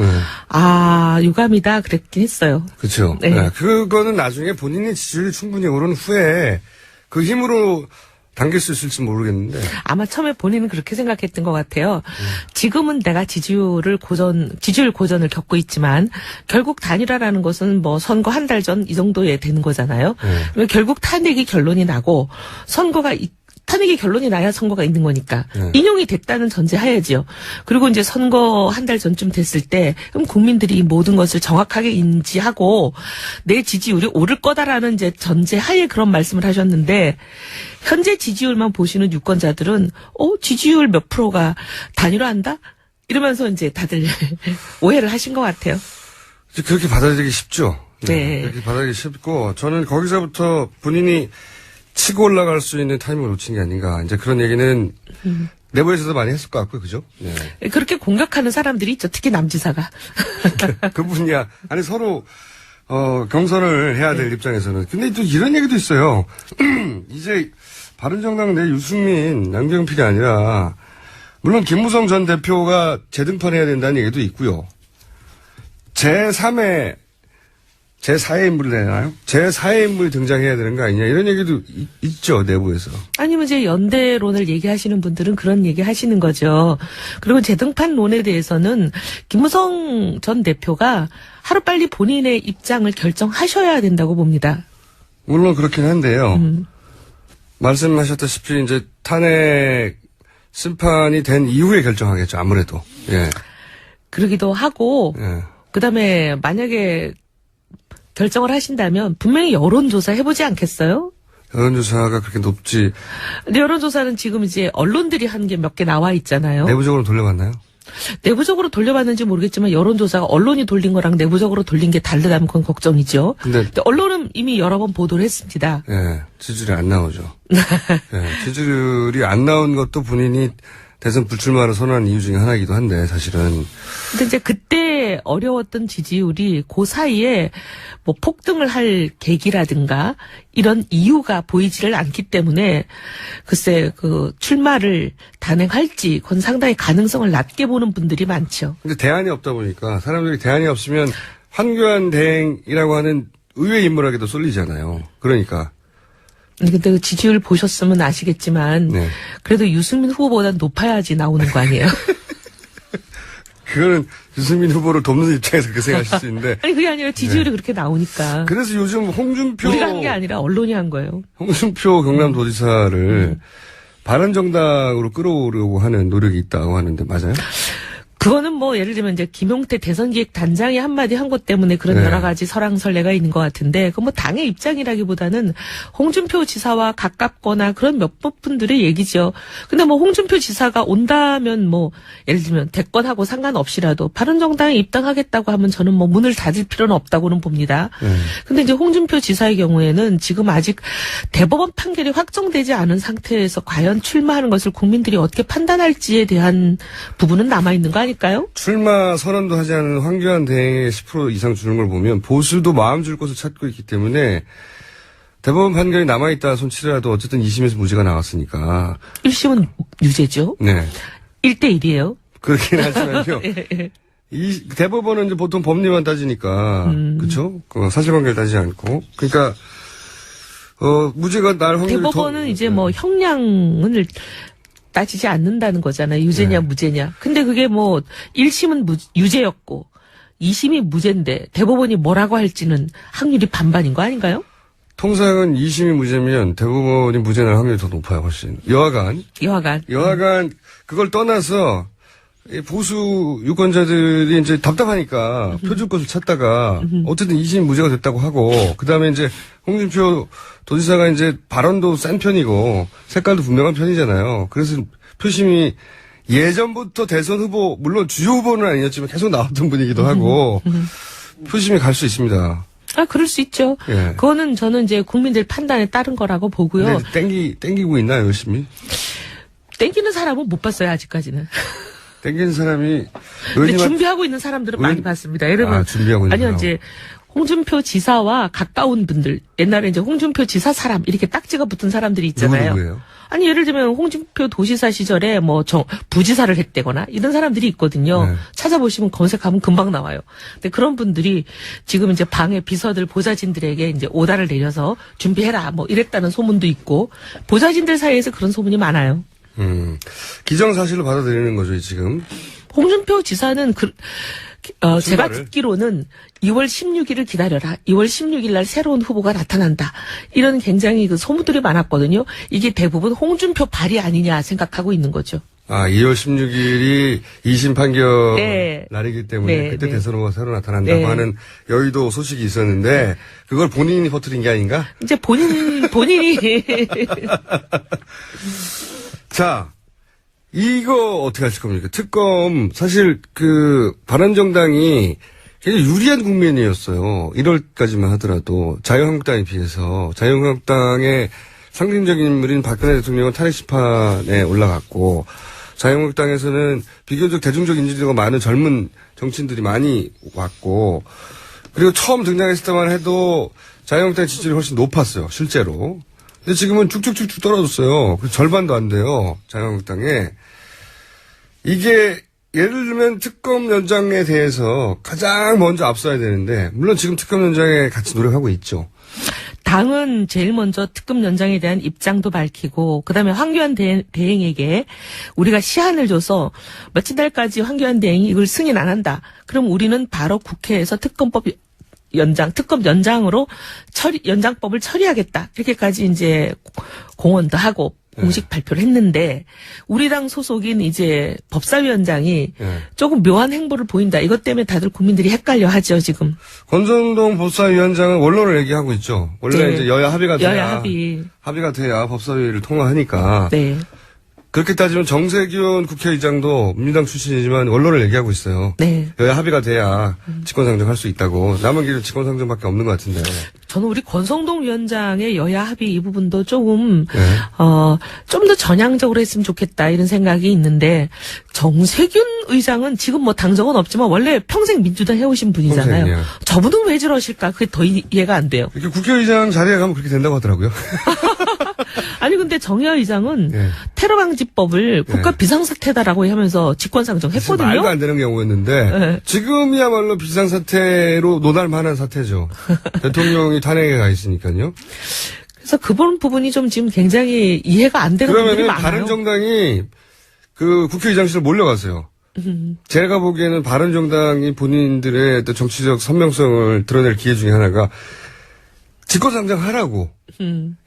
유감이다 그랬긴 했어요. 그렇죠. 네. 네, 그거는 나중에 본인의 지지율이 충분히 오른 후에 그 힘으로 당길 수 있을지 모르겠는데. 아마 처음에 본인은 그렇게 생각했던 것 같아요. 지금은 내가 지지율 고전을 겪고 있지만 결국 단일화라는 것은 뭐 선거 한 달 전 이 정도에 되는 거잖아요. 그러면 결국 탄핵이 결론이 나고 탄핵이 결론이 나야 선거가 있는 거니까 인용이 됐다는 전제하야지요. 그리고 이제 선거 한 달 전쯤 됐을 때 그럼 국민들이 이 모든 것을 정확하게 인지하고 내 지지율이 오를 거다라는 이제 전제하에 그런 말씀을 하셨는데 현재 지지율만 보시는 유권자들은 지지율 몇 프로가 단일화한다? 이러면서 이제 다들 오해를 하신 것 같아요. 그렇게 받아들이기 쉽죠. 네. 그렇게 받아들이기 쉽고 저는 거기서부터 본인이 치고 올라갈 수 있는 타이밍을 놓친 게 아닌가. 이제 그런 얘기는 내부에서도 많이 했을 것 같고요. 그죠? 네. 그렇게 공격하는 사람들이 있죠. 특히 남지사가. 그분이야. 아니, 서로, 경선을 해야 될 입장에서는. 근데 또 이런 얘기도 있어요. 이제, 바른정당 내 유승민, 양병필이 아니라, 물론 김무성 전 대표가 재등판해야 된다는 얘기도 있고요. 제4의 인물이 되나요? 제4의 인물이 등장해야 되는 거 아니냐 이런 얘기도 있죠 내부에서. 아니면 이제 연대론을 얘기하시는 분들은 그런 얘기 하시는 거죠. 그리고 재등판론에 대해서는 김무성 전 대표가 하루빨리 본인의 입장을 결정하셔야 된다고 봅니다. 물론 그렇긴 한데요. 말씀하셨다시피 이제 탄핵 심판이 된 이후에 결정하겠죠 아무래도. 예. 그러기도 하고 예. 그다음에 만약에 결정을 하신다면 분명히 여론조사 해보지 않겠어요? 여론조사가 그렇게 높지. 근데 여론조사는 지금 이제 언론들이 한 게 몇 개 나와 있잖아요. 내부적으로 돌려봤나요? 내부적으로 돌려봤는지 모르겠지만 여론조사가 언론이 돌린 거랑 내부적으로 돌린 게 다르다면 그건 걱정이죠. 근데 언론은 이미 여러 번 보도를 했습니다. 예, 지지율이 안 나오죠. 예, 지지율이 안 나온 것도 본인이 대선 불출마를 선언한 이유 중에 하나이기도 한데 사실은. 근데 이제 그때 어려웠던 지지율이 그 사이에 뭐 폭등을 할 계기라든가 이런 이유가 보이지를 않기 때문에 글쎄 그 출마를 단행할지 그건 상당히 가능성을 낮게 보는 분들이 많죠. 근데 대안이 없다 보니까 사람들이 대안이 없으면 황교안 대행이라고 하는 의외 인물에게도 쏠리잖아요. 그러니까. 근데 그 지지율 보셨으면 아시겠지만 네. 그래도 유승민 후보보다 높아야지 나오는 거 아니에요? 그거는 유승민 후보를 돕는 입장에서 그 생각하실 수 있는데. 아니 그게 아니라 지지율이 그렇게 나오니까. 그래서 요즘 홍준표. 우리가 한 게 아니라 언론이 한 거예요. 홍준표 경남도지사를 바른정당으로 끌어오려고 하는 노력이 있다고 하는데 맞아요? 그거는 뭐 예를 들면 이제 김용태 대선기획단장이 한마디 한 것 때문에 그런 네. 여러 가지 설왕설래가 있는 것 같은데 그 뭐 당의 입장이라기보다는 홍준표 지사와 가깝거나 그런 몇몇 분들의 얘기죠. 근데 뭐 홍준표 지사가 온다면 뭐 예를 들면 대권하고 상관없이라도 바른정당에 입당하겠다고 하면 저는 뭐 문을 닫을 필요는 없다고는 봅니다. 근데 이제 홍준표 지사의 경우에는 지금 아직 대법원 판결이 확정되지 않은 상태에서 과연 출마하는 것을 국민들이 어떻게 판단할지에 대한 부분은 남아있는 거 아닐까요? 출마 선언도 하지 않은 황교안 대행의 10% 이상 주는 걸 보면 보수도 마음 줄 곳을 찾고 있기 때문에 대법원 판결이 남아있다 손치더라도 어쨌든 2심에서 무죄가 나왔으니까. 1심은 유죄죠. 네. 1대1이에요. 그렇긴 하지만요. 이 대법원은 이제 보통 법리만 따지니까 그렇죠? 그 사실관계를 따지지 않고 그러니까 무죄가 날 확률이 대법원은 더, 이제 뭐 형량을 따지지 않는다는 거잖아요. 유죄냐 무죄냐. 근데 그게 뭐 1심은 유죄였고 2심이 무죄인데 대법원이 뭐라고 할지는 확률이 반반인 거 아닌가요? 통상은 2심이 무죄면 대법원이 무죄 날 확률이 더 높아요, 훨씬. 여하간 그걸 떠나서 이 보수 유권자들이 이제 답답하니까 표줄 것을 찾다가 어쨌든 2심 무죄가 됐다고 하고 그다음에 이제 홍준표 도지사가 이제 발언도 센 편이고 색깔도 분명한 편이잖아요. 그래서 표심이 예전부터 대선 후보 물론 주요 후보는 아니었지만 계속 나왔던 분이기도 하고 표심이 갈 수 있습니다. 아, 그럴 수 있죠. 예. 그거는 저는 이제 국민들 판단에 따른 거라고 보고요. 근데 땡기고 있나요, 열심히? 땡기는 사람은 못 봤어요, 아직까지는. 땡기는 사람이 근데 준비하고 있는 사람들은 많이 봤습니다. 예를 들면 준비하고 있는 아니요, 사람. 이제 홍준표 지사와 가까운 분들, 옛날에 이제 홍준표 지사 사람 이렇게 딱지가 붙은 사람들이 있잖아요. 누구예요? 아니 예를 들면 홍준표 도지사 시절에 뭐 부지사를 했대거나 이런 사람들이 있거든요. 네. 찾아보시면 검색하면 금방 나와요. 근데 그런 분들이 지금 이제 방해 비서들 보좌진들에게 이제 오다를 내려서 준비해라 뭐 이랬다는 소문도 있고 보좌진들 사이에서 그런 소문이 많아요. 기정사실로 받아들이는 거죠, 지금. 홍준표 지사는 제가 출마를? 듣기로는 2월 16일을 기다려라. 2월 16일 날 새로운 후보가 나타난다. 이런 굉장히 그 소문들이 많았거든요. 이게 대부분 홍준표 발이 아니냐 생각하고 있는 거죠. 2월 16일이 2심 판결 네. 날이기 때문에 네, 그때 네. 대선 후보가 새로 나타난다고 네. 하는 여의도 소식이 있었는데 그걸 본인이 퍼뜨린 게 아닌가? 이제 본인이 자, 이거 어떻게 하실 겁니까? 특검, 사실 바른정당이 굉장히 유리한 국면이었어요. 1월까지만 하더라도. 자유한국당에 비해서. 자유한국당의 상징적인 인물인 박근혜 대통령은 탄핵 심판에 올라갔고, 자유한국당에서는 비교적 대중적 인지도가 많은 젊은 정치인들이 많이 왔고, 그리고 처음 등장했을 때만 해도 자유한국당 지지율이 훨씬 높았어요, 실제로. 근데 지금은 쭉쭉쭉쭉 떨어졌어요. 절반도 안 돼요, 자유한국당에. 이게 예를 들면 특검 연장에 대해서 가장 먼저 앞서야 되는데 물론 지금 특검 연장에 같이 노력하고 있죠. 당은 제일 먼저 특검 연장에 대한 입장도 밝히고 그다음에 황교안 대행에게 우리가 시한을 줘서 며칠 날까지 황교안 대행이 이걸 승인 안 한다. 그럼 우리는 바로 국회에서 특검 연장으로 연장법을 처리하겠다. 이렇게까지 이제 공언도 하고 공식 발표를 했는데 우리 당 소속인 이제 법사위원장이 조금 묘한 행보를 보인다. 이것 때문에 다들 국민들이 헷갈려 하죠, 지금. 권성동 법사위원장은 원론을 얘기하고 있죠. 원래 네. 이제 여야 합의가 돼야 여야 합의가 돼야 법사위를 통과하니까. 네. 그렇게 따지면 정세균 국회의장도 민주당 출신이지만 원론을 얘기하고 있어요. 네. 여야 합의가 돼야 직권상정할 수 있다고. 남은 길은 직권상정밖에 없는 것 같은데. 저는 우리 권성동 위원장의 여야 합의 이 부분도 조금 네. 좀 더 전향적으로 했으면 좋겠다 이런 생각이 있는데 정세균 의장은 지금 뭐 당적은 없지만 원래 평생 민주당 해오신 분이잖아요. 평생이요. 저분은 왜 저러실까? 그게 더 이해가 안 돼요. 이렇게 국회의장 자리에 가면 그렇게 된다고 하더라고요. 아니 근데 정의화 의장은 예. 테러 방지법을 국가 비상사태다라고 하면서 직권상정했거든요. 말도 안 되는 경우였는데 네. 지금이야말로 비상사태로 논할만한 사태죠. 대통령이 탄핵에 가 있으니까요. 그래서 그런 부분이 좀 지금 굉장히 이해가 안 되는 분들이 그러면은 많아요. 바른정당이 그 국회의장실을 몰려갔어요. 제가 보기에는 바른정당이 본인들의 어떤 정치적 선명성을 드러낼 기회 중에 하나가 직권상정하라고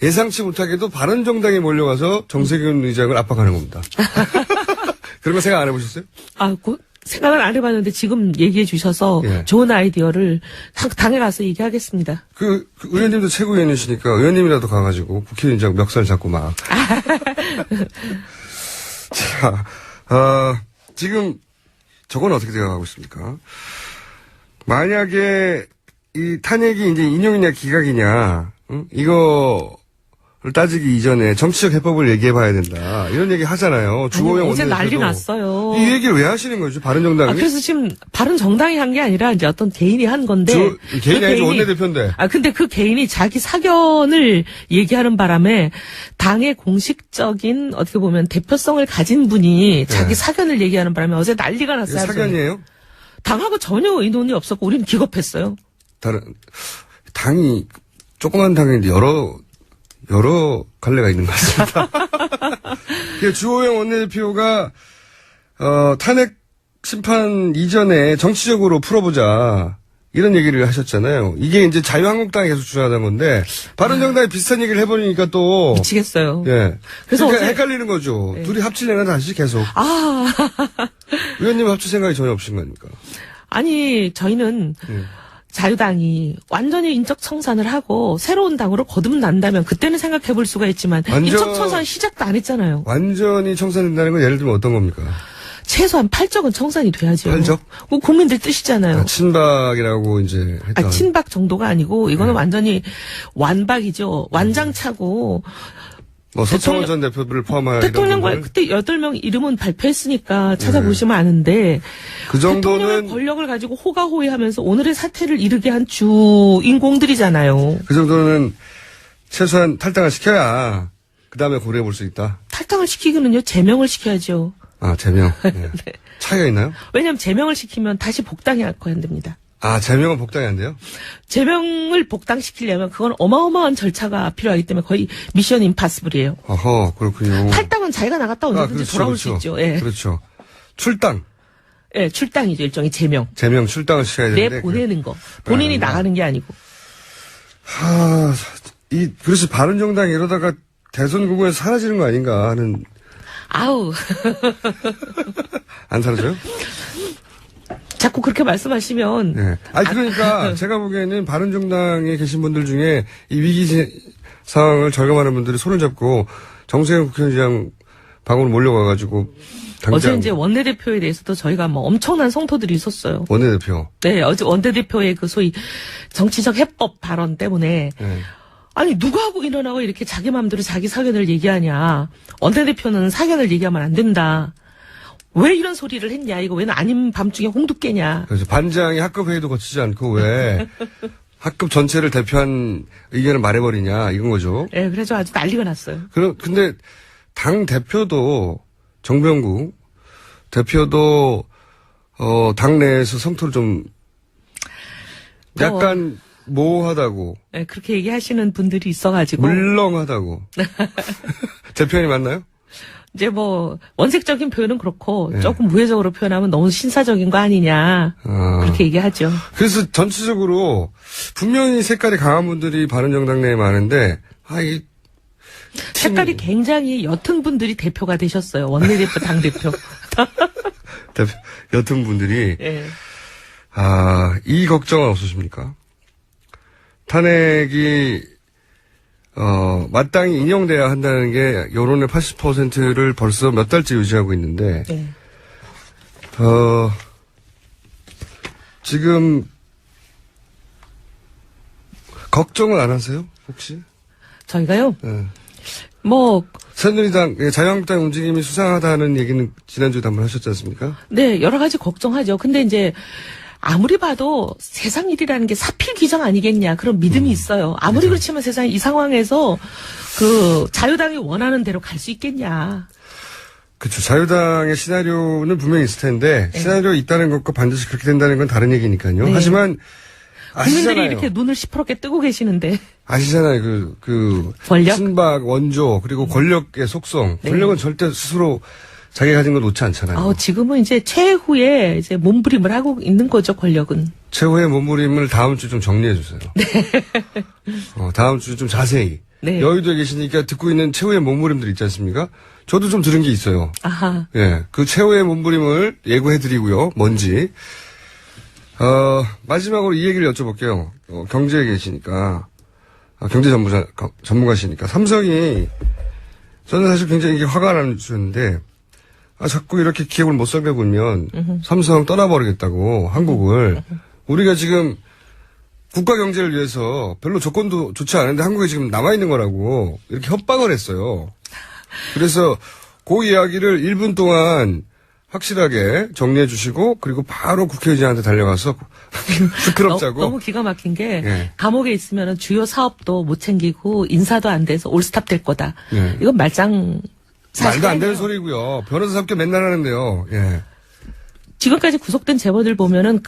예상치 못하게도 바른정당이 몰려가서 정세균 의장을 압박하는 겁니다. 그런 거 생각 안 해보셨어요? 생각은 안 해봤는데 지금 얘기해 주셔서 예. 좋은 아이디어를 당에 가서 얘기하겠습니다. 그 의원님도 최고위원이시니까 의원님이라도 가가지고 국회의장 멱살 잡고 막. 자, 지금 저건 어떻게 되어가고 있습니까? 만약에 이 탄핵이 이제 인용이냐 기각이냐, 응? 이거를 따지기 이전에 정치적 해법을 얘기해봐야 된다. 이런 얘기 하잖아요. 주호영 어제 난리 원내대표도. 났어요. 이 얘기를 왜 하시는 거죠? 바른정당이? 그래서 지금 바른 정당이 한 게 아니라 이제 어떤 개인이 한 건데. 개인이 아니죠. 원내대표인데. 근데 그 개인이 자기 사견을 얘기하는 바람에 당의 공식적인 어떻게 보면 대표성을 가진 분이 자기 사견을 얘기하는 바람에 어제 난리가 났어요. 이게 사견이에요? 당하고 전혀 의논이 없었고 우리는 기겁했어요. 당이 조그만 당인데 여러 갈래가 있는 것 같습니다. 주호영 원내대표가 탄핵 심판 이전에 정치적으로 풀어보자 이런 얘기를 하셨잖아요. 이게 이제 자유한국당이 계속 주장하던 건데 바른정당이 비슷한 얘기를 해버리니까 또 미치겠어요. 예. 그래서 그러니까 어제- 헷갈리는 거죠. 네. 둘이 합치려나 다시 계속. 의원님 합칠 생각이 전혀 없으신 거니까. 아니 저희는 자유당이 완전히 인적 청산을 하고 새로운 당으로 거듭난다면 그때는 생각해 볼 수가 있지만 인적 청산 시작도 안 했잖아요. 완전히 청산된다는 건 예를 들면 어떤 겁니까? 최소한 8적은 청산이 돼야죠. 8적? 그거 국민들 뜻이잖아요. 친박이라고 이제 했던. 친박 정도가 아니고 이거는 완전히 완박이죠. 완장차고 뭐 서청원 전 대표를 포함하여 대통령과 그때 8명 이름은 발표했으니까 찾아보시면 아는데 그 정도는 대통령의 권력을 가지고 호가호위하면서 오늘의 사태를 이르게 한 주인공들이잖아요. 그 정도는 최소한 탈당을 시켜야 그 다음에 고려해 볼 수 있다. 탈당을 시키기는요 제명을 시켜야죠. 제명. 예. 차이가 있나요? 왜냐하면 제명을 시키면 다시 복당이 안 됩니다. 제명은 복당이 안 돼요? 제명을 복당시키려면 그건 어마어마한 절차가 필요하기 때문에 거의 미션 임파서블이에요. 어허, 그렇군요. 탈당은 자기가 나갔다 언제든지 돌아올 수 있죠. 예. 그렇죠. 출당. 예, 출당이죠. 일종의 제명. 제명, 출당을 시켜야 되는데. 내보내는 거. 본인이 아니구나. 나가는 게 아니고. 그래서 바른정당이 이러다가 대선 구구에서 사라지는 거 아닌가 하는. 아우. 안 사라져요? 자꾸 그렇게 말씀하시면. 네. 그러니까 제가 보기에는 바른정당에 계신 분들 중에 이 위기 상황을 절감하는 분들이 손을 잡고 정세균 국회의장 방으로 몰려가가지고 당장. 어제 이제 원내대표에 대해서도 저희가 뭐 엄청난 성토들이 있었어요. 원내대표. 네, 어제 원내대표의 그 소위 정치적 해법 발언 때문에. 네. 아니, 누가 하고 일어나고 이렇게 자기 마음대로 자기 사견을 얘기하냐. 원내대표는 사견을 얘기하면 안 된다. 왜 이런 소리를 했냐. 이거 왜 아닌 밤중에 홍두 깨냐. 그래서 반장이 학급 회의도 거치지 않고 왜 학급 전체를 대표한 의견을 말해버리냐. 이건 거죠. 네, 그래서 아주 난리가 났어요. 근데 당 대표도 정병국 대표도 당내에서 성토를 좀 약간 모호하다고, 네, 그렇게 얘기하시는 분들이 있어가지고. 물렁하다고. 제 표현이 맞나요? 이제 뭐, 원색적인 표현은 그렇고, 네. 조금 우회적으로 표현하면 너무 신사적인 거 아니냐. 그렇게 얘기하죠. 그래서 전체적으로 분명히 색깔이 강한 분들이 바른정당 내에 많은데, 색깔이 굉장히 옅은 분들이 대표가 되셨어요. 원내대표, 당대표. 여튼 분들이 예. 이 걱정은 없으십니까? 탄핵이 마땅히 인용돼야 한다는 게 여론의 80%를 벌써 몇 달째 유지하고 있는데 네. 지금 걱정은 안 하세요? 혹시? 저희가요? 네. 뭐, 새누리당, 자유한국당 움직임이 수상하다는 얘기는 지난주에도 한번 하셨지 않습니까? 네, 여러 가지 걱정하죠. 근데 이제, 아무리 봐도 세상 일이라는 게 사필 규정 아니겠냐. 그런 믿음이 있어요. 아무리 그렇지만 세상에 이 상황에서 자유당이 원하는 대로 갈 수 있겠냐. 그렇죠. 자유당의 시나리오는 분명히 있을 텐데, 시나리오 있다는 것과 반드시 그렇게 된다는 건 다른 얘기니까요. 네. 하지만, 국민들이 아시잖아요. 이렇게 눈을 시퍼렇게 뜨고 계시는데. 아시잖아요. 권력? 신박, 원조, 그리고 권력의 속성. 네. 권력은 절대 스스로 자기가 가진 걸 놓지 않잖아요. 지금은 이제 최후의 이제 몸부림을 하고 있는 거죠, 권력은. 최후의 몸부림을 다음 주 좀 정리해 주세요. 네. 다음 주 좀 자세히. 네. 여의도에 계시니까 듣고 있는 최후의 몸부림들 있지 않습니까? 저도 좀 들은 게 있어요. 아하. 예. 그 최후의 몸부림을 예고해 드리고요. 뭔지. 마지막으로 이 얘기를 여쭤볼게요. 경제에 계시니까. 경제 전문가시니까. 삼성이, 저는 사실 굉장히 이게 화가 나는 주였는데, 자꾸 이렇게 기업을 못 살펴보면, 삼성 떠나버리겠다고, 한국을. 우리가 지금 국가 경제를 위해서 별로 조건도 좋지 않은데 한국에 지금 남아있는 거라고, 이렇게 협박을 했어요. 그래서 그 이야기를 1분 동안 확실하게 정리해 주시고 그리고 바로 국회의장한테 달려가서 부끄럽자고. 너무 기가 막힌 게 예. 감옥에 있으면 주요 사업도 못 챙기고 인사도 안 돼서 올스탑 될 거다. 예. 이건 말도 안 되는 소리고요. 변호사 합격 맨날 하는데요. 예. 지금까지 구속된 재벌들 보면은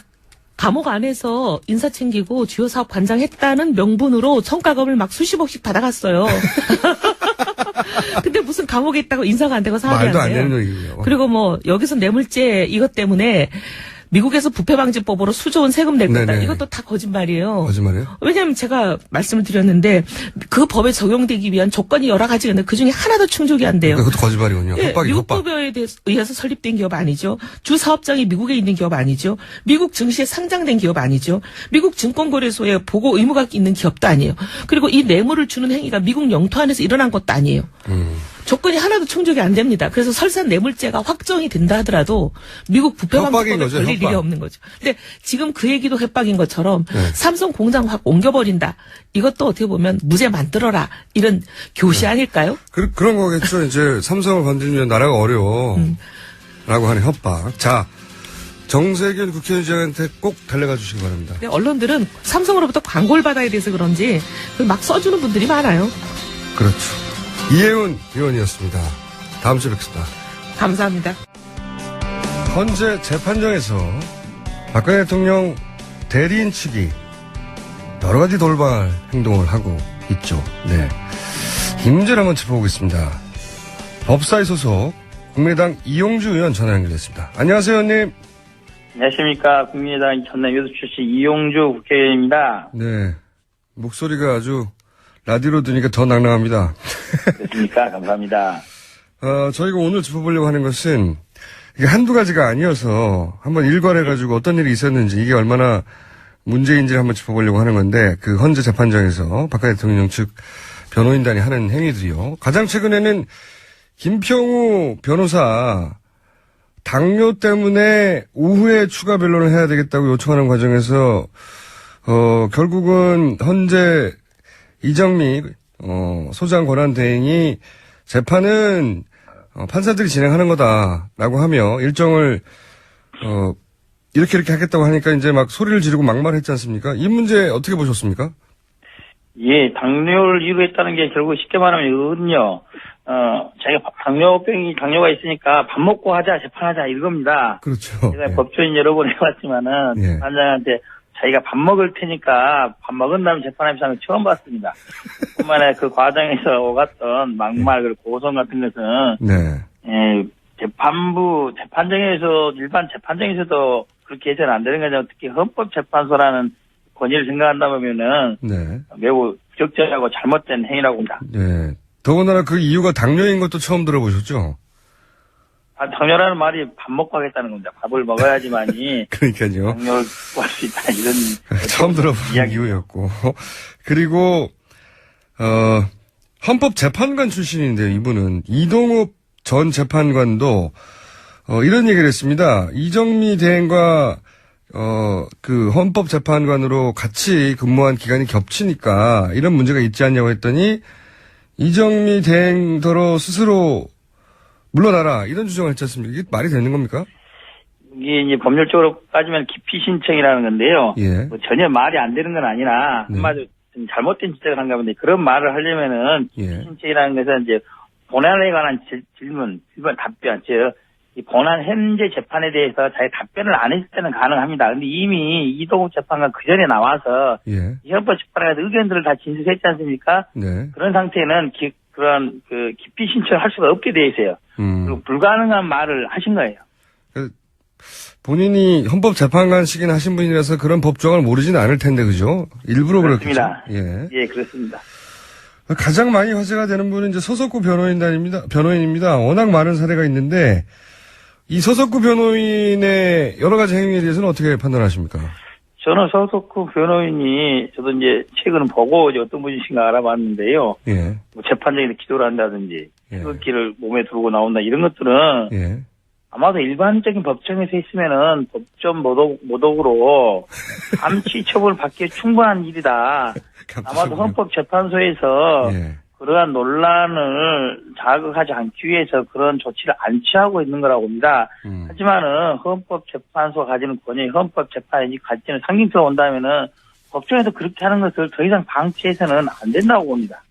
감옥 안에서 인사 챙기고 주요 사업 관장했다는 명분으로 성과급을 막 수십억씩 받아갔어요. 근데 무슨 감옥에 있다고 인사가 안 되고 사업이 안 돼요. 말도 안 되는 얘기예요. 그리고 뭐 여기서 뇌물죄 이것 때문에 미국에서 부패방지법으로 수조원 세금 낼 거다. 네네. 이것도 다 거짓말이에요. 거짓말이에요? 왜냐하면 제가 말씀을 드렸는데 그 법에 적용되기 위한 조건이 여러 가지가 있는데 그중에 하나도 충족이 안 돼요. 그것도 거짓말이군요. 예, 협박이 미국 협박. 법에 의해서 설립된 기업 아니죠. 주 사업장이 미국에 있는 기업 아니죠. 미국 증시에 상장된 기업 아니죠. 미국 증권거래소에 보고 의무가 있는 기업도 아니에요. 그리고 이 뇌물을 주는 행위가 미국 영토 안에서 일어난 것도 아니에요. 조건이 하나도 충족이 안 됩니다. 그래서 설사 뇌물죄가 확정이 된다 하더라도 미국 부패방지법에 거죠, 걸릴 협박. 일이 없는 거죠. 근데 지금 그 얘기도 협박인 것처럼 네. 삼성 공장 확 옮겨버린다. 이것도 어떻게 보면 무죄 만들어라. 이런 교시 아닐까요? 그런 거겠죠. 이제 삼성을 건드리면 나라가 어려워. 라고 하는 협박. 자, 정세균 국회의장한테 꼭 달려가 주시기 바랍니다. 근데 언론들은 삼성으로부터 광고를 받아야 돼서 그런지 막 써주는 분들이 많아요. 그렇죠. 이혜훈 의원이었습니다. 다음 주에 뵙겠습니다. 감사합니다. 헌재 재판정에서 박근혜 대통령 대리인 측이 여러 가지 돌발 행동을 하고 있죠. 네. 이 문제를 한번 짚어보겠습니다. 법사위 소속 국민의당 이용주 의원 전화 연결됐습니다. 안녕하세요, 의원님. 안녕하십니까. 국민의당 전남 여수 출신 이용주 국회의원입니다. 네. 목소리가 아주 라디오로 들으니까 더 낭낭합니다. 됐습니까? 감사합니다. 저희가 오늘 짚어보려고 하는 것은 이게 한두 가지가 아니어서 한번 일괄해가지고 어떤 일이 있었는지 이게 얼마나 문제인지를 한번 짚어보려고 하는 건데 그 헌재 재판정에서 박근혜 대통령 측 변호인단이 하는 행위들이요. 가장 최근에는 김평우 변호사 당뇨 때문에 오후에 추가 변론을 해야 되겠다고 요청하는 과정에서 결국은 헌재 이정미 소장 권한대행이 재판은 판사들이 진행하는 거다라고 하며 일정을 이렇게 하겠다고 하니까 이제 막 소리를 지르고 막말했지 않습니까? 이 문제 어떻게 보셨습니까? 예, 당뇨를 이유로 했다는 게 결국 쉽게 말하면 이거거든요. 자기가 당뇨가 있으니까 밥 먹고 하자, 재판하자, 이겁니다. 그렇죠. 제가 예. 법조인 여러 번 해봤지만은, 예. 판장한테 자기가 밥 먹을 테니까 밥 먹은 다음에 재판하면서 하는 거 처음 봤습니다. 뿐만 그 과정에서 오갔던 막말, 그리고 고소성 같은 것은, 네. 재판정에서, 일반 재판정에서도 그렇게 해서는 안 되는 거죠. 특히 헌법재판소라는 권위를 생각한다면은, 네. 매우 부적절하고 잘못된 행위라고 봅니다. 네. 더군다나 그 이유가 당뇨인 것도 처음 들어보셨죠? 당뇨라는 말이 밥 먹고 하겠다는 겁니다. 밥을 먹어야지만이 그러니까요. 당뇨를 구할 수 있다. 이런 처음 들어본 이유였고. 그리고, 헌법재판관 출신인데요, 이분은. 이동욱 전 재판관도, 이런 얘기를 했습니다. 이정미 대행과, 그 헌법재판관으로 같이 근무한 기간이 겹치니까 이런 문제가 있지 않냐고 했더니, 이정미 대행더러 스스로 물러나라 이런 주장을 했지 않습니까? 이게 말이 되는 겁니까? 이게 이제 법률적으로 따지면 기피 신청이라는 건데요. 예. 뭐 전혀 말이 안 되는 건 아니라 네. 한마디로 좀 잘못된 지적을 한가 본데 그런 말을 하려면은 기피 예. 신청이라는 것은 이제 본안에 관한 질문, 답변, 즉 이 본안 현재 재판에 대해서 자기 답변을 안 했을 때는 가능합니다. 근데 이미 이동욱 재판관 그 전에 나와서 예. 이 헌법 재판관의 의견들을 다 진술했지 않습니까? 네. 그런 상태에는 그런 기피 신청을 할 수가 없게 돼 있어요. 그리고 불가능한 말을 하신 거예요. 본인이 헌법재판관식이나 하신 분이라서 그런 법조항을 모르지는 않을 텐데, 그죠? 일부러 그렇습니다. 그렇겠죠. 예. 예, 그렇습니다. 가장 많이 화제가 되는 분은 이제 서석구 변호인입니다. 워낙 많은 사례가 있는데, 이 서석구 변호인의 여러 가지 행위에 대해서는 어떻게 판단하십니까? 저는 서석구 변호인이 저도 이제 최근 보고 이제 어떤 분이신가 알아봤는데요. 예. 뭐 재판장에서 기도를 한다든지, 예. 태극기를 몸에 두르고 나온다 이런 것들은 예. 아마도 일반적인 법정에서 있으면은 법정 모독으로 감치 처벌 받기에 충분한 일이다. 아마도 헌법재판소에서 예. 그러한 논란을 자극하지 않기 위해서 그런 조치를 안 취하고 있는 거라고 봅니다. 하지만은 헌법재판소가 가지는 권위, 헌법재판이 가지는 상징성이 온다면은 법정에서 그렇게 하는 것을 더 이상 방치해서는 안 된다고 봅니다.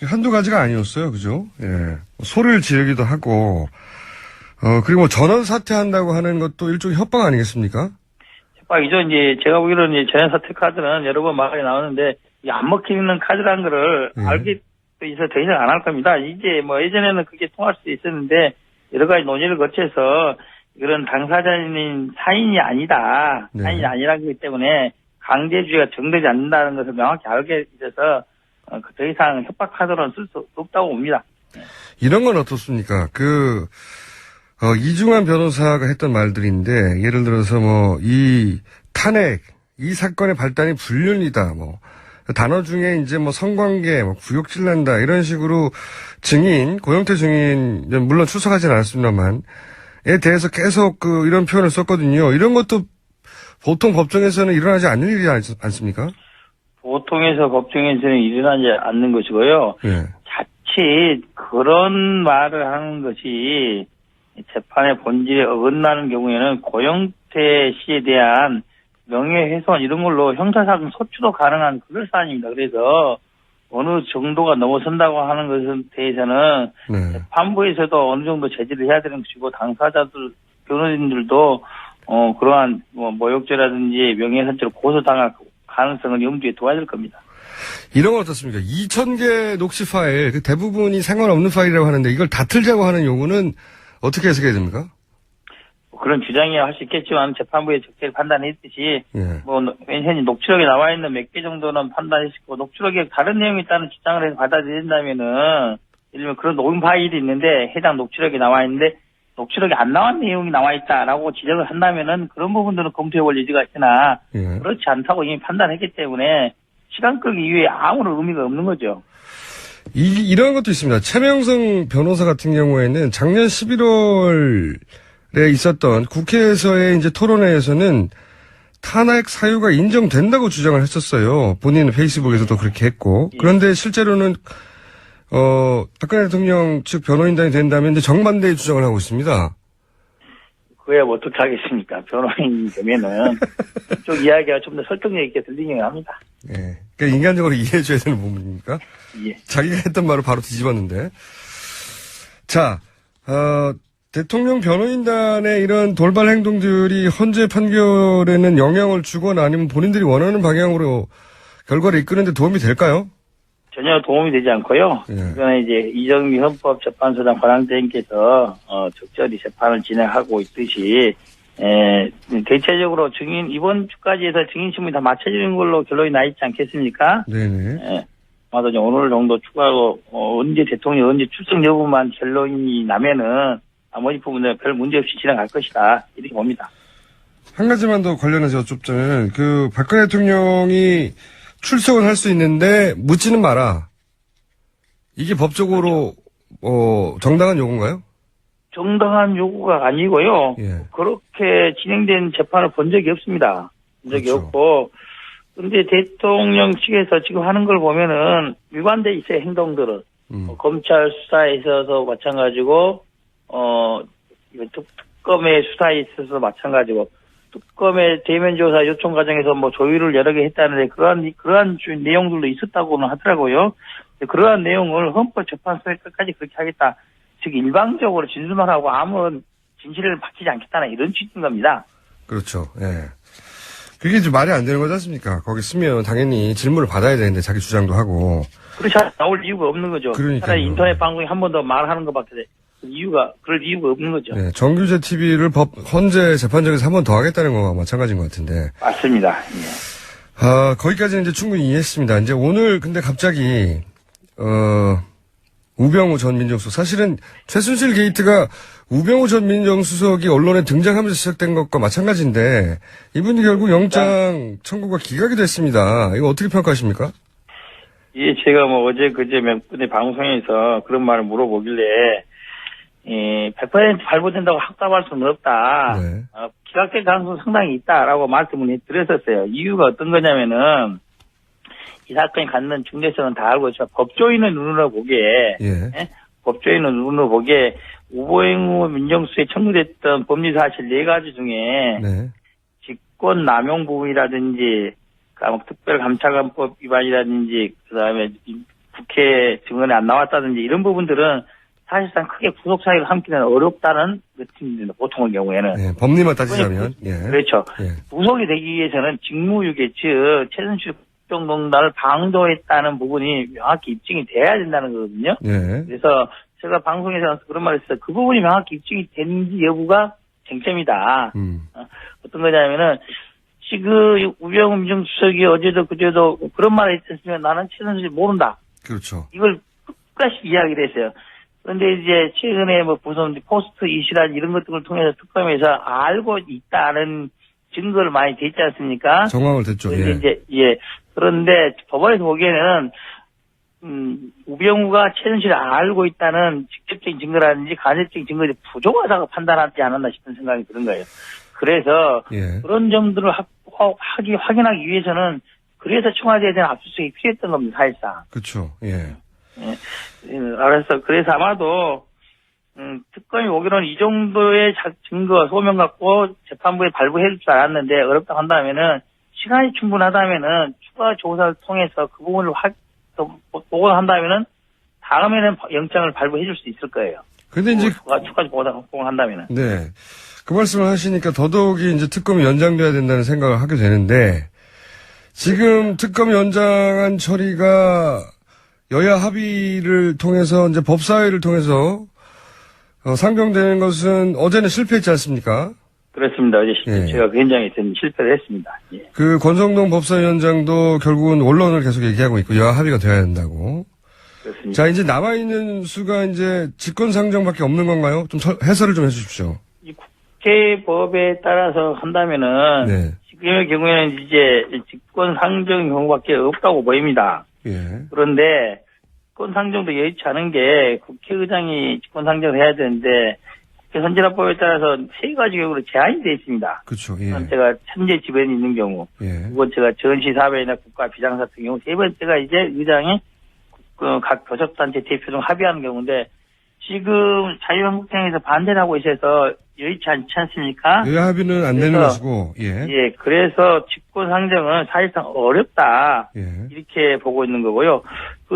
한두 가지가 아니었어요. 그죠? 예. 소리를 지르기도 하고, 그리고 전원 사퇴한다고 하는 것도 일종의 협박 아니겠습니까? 협박이죠. 이제 제가 보기로는 이제 전원 사퇴 카드는 여러 번 말이 나오는데 이 안 먹히는 카드라는 거를 알게 돼서 더 이상 안 할 겁니다. 이제 뭐 예전에는 그게 통할 수 있었는데 여러 가지 논의를 거쳐서 이런 당사자인 사인이 아니다. 네. 사인이 아니라기 때문에 강제주의가 정되지 않는다는 것을 명확히 알게 돼서 더 이상 협박 카드로는 쓸 수 없다고 봅니다. 이런 건 어떻습니까? 이중환 변호사가 했던 말들인데, 예를 들어서 이 탄핵, 이 사건의 발단이 불륜이다, 단어 중에 이제 성관계, 구역질 난다, 이런 식으로 고영태 증인, 물론 출석하지는 않았습니다만, 에 대해서 계속 이런 표현을 썼거든요. 이런 것도 보통 법정에서는 일어나지 않는 일이 않습니까? 보통에서 법정에서는 일어나지 않는 것이고요. 예. 자칫 그런 말을 하는 것이 재판의 본질에 어긋나는 경우에는 고영태 씨에 대한 명예훼손 이런 걸로 형사상 소추도 가능한 그럴 사안입니다. 그래서 어느 정도가 넘어선다고 하는 것에 대해서는 네. 재판부에서도 어느 정도 제지를 해야 되는 것이고 당사자들, 변호인들도 그러한 모욕죄라든지 명예훼손죄로 고소당할 가능성을 염두에 둬야 될 겁니다. 이런 건 어떻습니까? 2,000개 녹취 파일, 대부분이 상관없는 파일이라고 하는데 이걸 다 틀자고 하는 요구는 어떻게 해석해야 됩니까? 그런 주장이야 할 수 있겠지만 재판부의 적절히 판단했듯이 예. 현재 녹취록에 나와 있는 몇 개 정도는 판단했고 녹취록에 다른 내용이 있다는 주장을 해서 받아들인다면은 예를 들면 그런 녹음 파일이 있는데 해당 녹취록에 나와 있는데 녹취록에 안 나온 내용이 나와 있다라고 지적을 한다면은 그런 부분들은 검토해볼 여지가 있으나 예. 그렇지 않다고 이미 판단했기 때문에 시간 끌기 이외에 아무런 의미가 없는 거죠. 이런 것도 있습니다. 최명성 변호사 같은 경우에는 작년 11월에 있었던 국회에서의 이제 토론회에서는 탄핵 사유가 인정된다고 주장을 했었어요. 본인은 페이스북에서도 그렇게 했고. 그런데 실제로는, 박근혜 대통령 측 변호인단이 된다면 이제 정반대의 주장을 하고 있습니다. 그야 뭐 어떻게 하겠습니까? 변호인이 되면은 쪽 이야기가 좀 더 설득력 있게 들리긴 합니다. 예. 그러니까 인간적으로 이해해줘야 되는 부분입니까? 예. 자기가 했던 말을 바로 뒤집었는데. 자, 대통령 변호인단의 이런 돌발 행동들이 헌재 판결에는 영향을 주거나 아니면 본인들이 원하는 방향으로 결과를 이끄는데 도움이 될까요? 전혀 도움이 되지 않고요. 예. 이거는 이제 이정미 헌법재판소장 관할대행께서 적절히 재판을 진행하고 있듯이 대체적으로 이번 주까지 해서 증인신문이 다 맞춰지는 걸로 결론이 나 있지 않겠습니까? 네네. 아마도 이제 오늘 정도 추가하고 언제 대통령이 언제 출석 여부만 결론이 나면은 나머지 부분은 별 문제 없이 진행할 것이다 이렇게 봅니다. 한 가지만 더 관련해서 여쭙자면, 박근혜 대통령이 출석은 할 수 있는데, 묻지는 마라. 이게 법적으로, 정당한 요구인가요? 정당한 요구가 아니고요. 예. 그렇게 진행된 재판을 본 적이 없습니다. 본 적이 그렇죠. 없고. 근데 대통령 측에서 지금 하는 걸 보면은 위반돼 있어요, 행동들은. 검찰 수사에 있어서 마찬가지고, 특검의 수사에 있어서 마찬가지고, 특검의 대면 조사 요청 과정에서 조율을 여러 개 했다는데 그러한 내용들도 있었다고는 하더라고요. 그러한 내용을 헌법재판소에 끝까지 그렇게 하겠다. 즉 일방적으로 진술만 하고 아무런 진실을 밝히지 않겠다는 이런 취지인 겁니다. 그렇죠. 예. 그게 좀 말이 안 되는 거지 않습니까? 거기 쓰면 당연히 질문을 받아야 되는데 자기 주장도 하고. 그렇지 나올 이유가 없는 거죠. 그러니까요. 차라리 인터넷 방송에 한 번 더 말하는 것밖에 그럴 이유가 없는 거죠. 네, 정규제 TV를 헌재 재판정에서 한 번 더 하겠다는 거와 마찬가지인 것 같은데. 맞습니다. 예. 거기까지는 이제 충분히 이해했습니다. 이제 오늘 근데 갑자기, 우병우 전 민정수석. 사실은 최순실 게이트가 우병우 전 민정수석이 언론에 등장하면서 시작된 것과 마찬가지인데, 이분이 결국 영장 청구가 기각이 됐습니다. 이거 어떻게 평가하십니까? 예, 제가 어제 그제 몇 분의 방송에서 그런 말을 물어보길래, 100% 발부된다고 확답할 수는 없다. 네. 기각될 가능성이 상당히 있다라고 말씀을 드렸었어요. 이유가 어떤 거냐면은, 이 사건이 갖는 중대성은 다 알고 있지만, 법조인의 눈으로 보기에, 법조인의 눈으로 보기에, 우병우 민정수석에 청구됐던 법리 사실 4가지 중에, 직권 남용 부분이라든지, 특별감찰관법 위반이라든지, 그 다음에 국회 증언에 안 나왔다든지, 이런 부분들은 사실상 크게 구속 사유를 삼기는 어렵다는 느낌입니다. 보통의 경우에는. 네, 법리만 따지자면. 그렇죠. 구속이 되기 위해서는 직무유기, 즉 최순실 국정농단을 방조했다는 부분이 명확히 입증이 돼야 된다는 거거든요. 그래서 제가 방송에서 그런 말을 했어요. 그 부분이 명확히 입증이 되는지 여부가 쟁점이다. 어떤 거냐면은 지금 우병우 민정수석이 어제도 그제도 그런 말을 했으면 나는 최순실 모른다. 그렇죠. 이걸 끝까지 이야기를 했어요. 그런데 이제 최근에 무슨 포스트 이슈라든지 이런 것들을 통해서 특검에서 알고 있다는 증거를 많이 댔지 않습니까? 정황을 댔죠. 그런데 그런데 법원에서 보기에는 우병우가 최순실을 알고 있다는 직접적인 증거라든지 간접적인 증거들이 부족하다고 판단하지 않았나 싶은 생각이 드는 거예요. 그래서 그런 점들을 확인하기 위해서는 그래서 청와대에 대한 압수수색이 필요했던 겁니다. 사실상. 그렇죠. 알았어. 그래서 아마도 특검이 오기로는 이 정도의 증거 소명 갖고 재판부에 발부해 줄 줄 알았는데 어렵다고 한다면은 시간이 충분하다면은 추가 조사를 통해서 그 부분을 보고한다면은 다음에는 영장을 발부해 줄 수 있을 거예요. 근데 이제 추가 보고한다면은. 네. 그 말씀을 하시니까 더더욱이 이제 특검이 연장돼야 된다는 생각을 하게 되는데 지금 특검 연장안 처리가 여야 합의를 통해서 이제 법사위를 통해서 상정되는 것은 어제는 실패했지 않습니까? 그렇습니다. 어제 제가 굉장히 실패를 했습니다. 그 권성동 법사위원장도 결국은 원론을 계속 얘기하고 있고 여야 합의가 돼야 된다고. 그렇습니다. 자, 이제 남아있는 수가 이제 직권상정밖에 없는 건가요? 좀 해설을 좀 해주십시오. 이 국회법에 따라서 한다면은 지금의 경우에는 이제 직권상정 경우밖에 없다고 보입니다. 그런데 직권상정도 여의치 않은 게 국회의장이 직권상정을 해야 되는데 국회 선진화법에 따라서 3가지 경우로 제한이 되어 있습니다. 그렇죠. 제가 천재 지변이 있는 경우, 두 번째가 전시사회나 국가 비상사 같은 경우, 세 번째가 이제 의장이 각 교섭단체 대표 중 합의하는 경우인데 지금 자유한국당에서 반대를 하고 있어서 여의치 않지 않습니까? 여야 합의는 안 되는 것이고, 그래서 직권상정은 사실상 어렵다. 이렇게 보고 있는 거고요.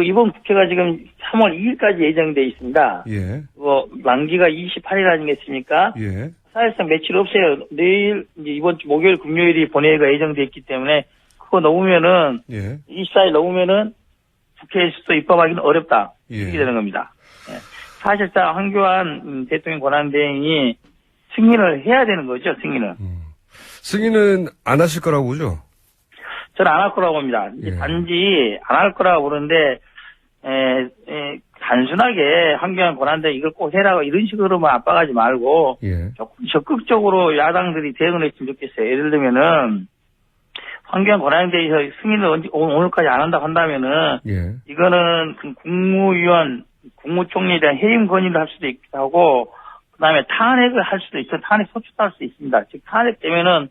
이번 국회가 지금 3월 2일까지 예정돼 있습니다. 그거 만기가 28일 아니겠습니까? 예. 사실상 며칠 없어요. 내일 이제 이번 주 목요일 금요일이 본회의가 예정돼 있기 때문에 그거 넘으면은 예. 24일 넘으면은 국회에서도 입법하기는 어렵다. 예. 이렇게 되는 겁니다. 예. 사실상 황교안 대통령 권한대행이 승인을 해야 되는 거죠. 승인을. 승인은 안 하실 거라고 보죠? 저는 안 할 거라고 봅니다. 이제 예. 단지 안 할 거라고 보는데 단순하게 황교안 권한대행 이걸 꼭 해라고 이런 식으로만 압박하지 말고 예. 조금 적극적으로 야당들이 대응을 했으면 좋겠어요. 예를 들면은 황교안 권한대행에서 승인을 오늘까지 안 한다고 한다면은 예. 이거는 국무위원, 국무총리에 대한 해임 건의를 할 수도 있기도 하고 그다음에 탄핵을 할 수도 있고 탄핵 소추도 할 수 있습니다. 즉 탄핵되면은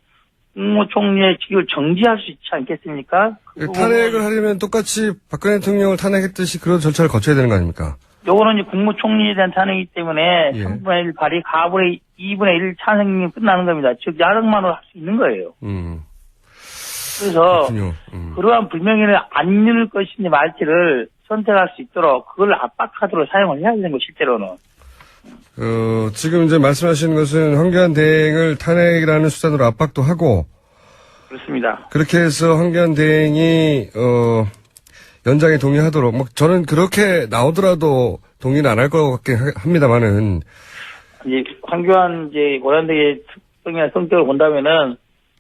국무총리의 직을 정지할 수 있지 않겠습니까? 탄핵을 하려면 똑같이 박근혜 대통령을 탄핵했듯이 그런 절차를 거쳐야 되는 거 아닙니까? 요거는 이제 국무총리에 대한 탄핵이기 때문에 예. 3분의 1 발의 4분의 2분의 1 탄핵이 끝나는 겁니다. 즉 야당만으로 할 수 있는 거예요. 그래서 그렇군요. 그러한 불명예를 안 이룰 것인지 말지를 선택할 수 있도록 그걸 압박카드로 사용을 해야 되는 거 실제로는. 지금 이제 말씀하시는 것은 황교안 대행을 탄핵이라는 수단으로 압박도 하고 그렇습니다. 그렇게 해서 황교안 대행이 연장에 동의하도록 뭐 저는 그렇게 나오더라도 동의는 안 할 것 같긴 합니다만은 이제 황교안 이제 권한대행의 특성이나 성격을 본다면은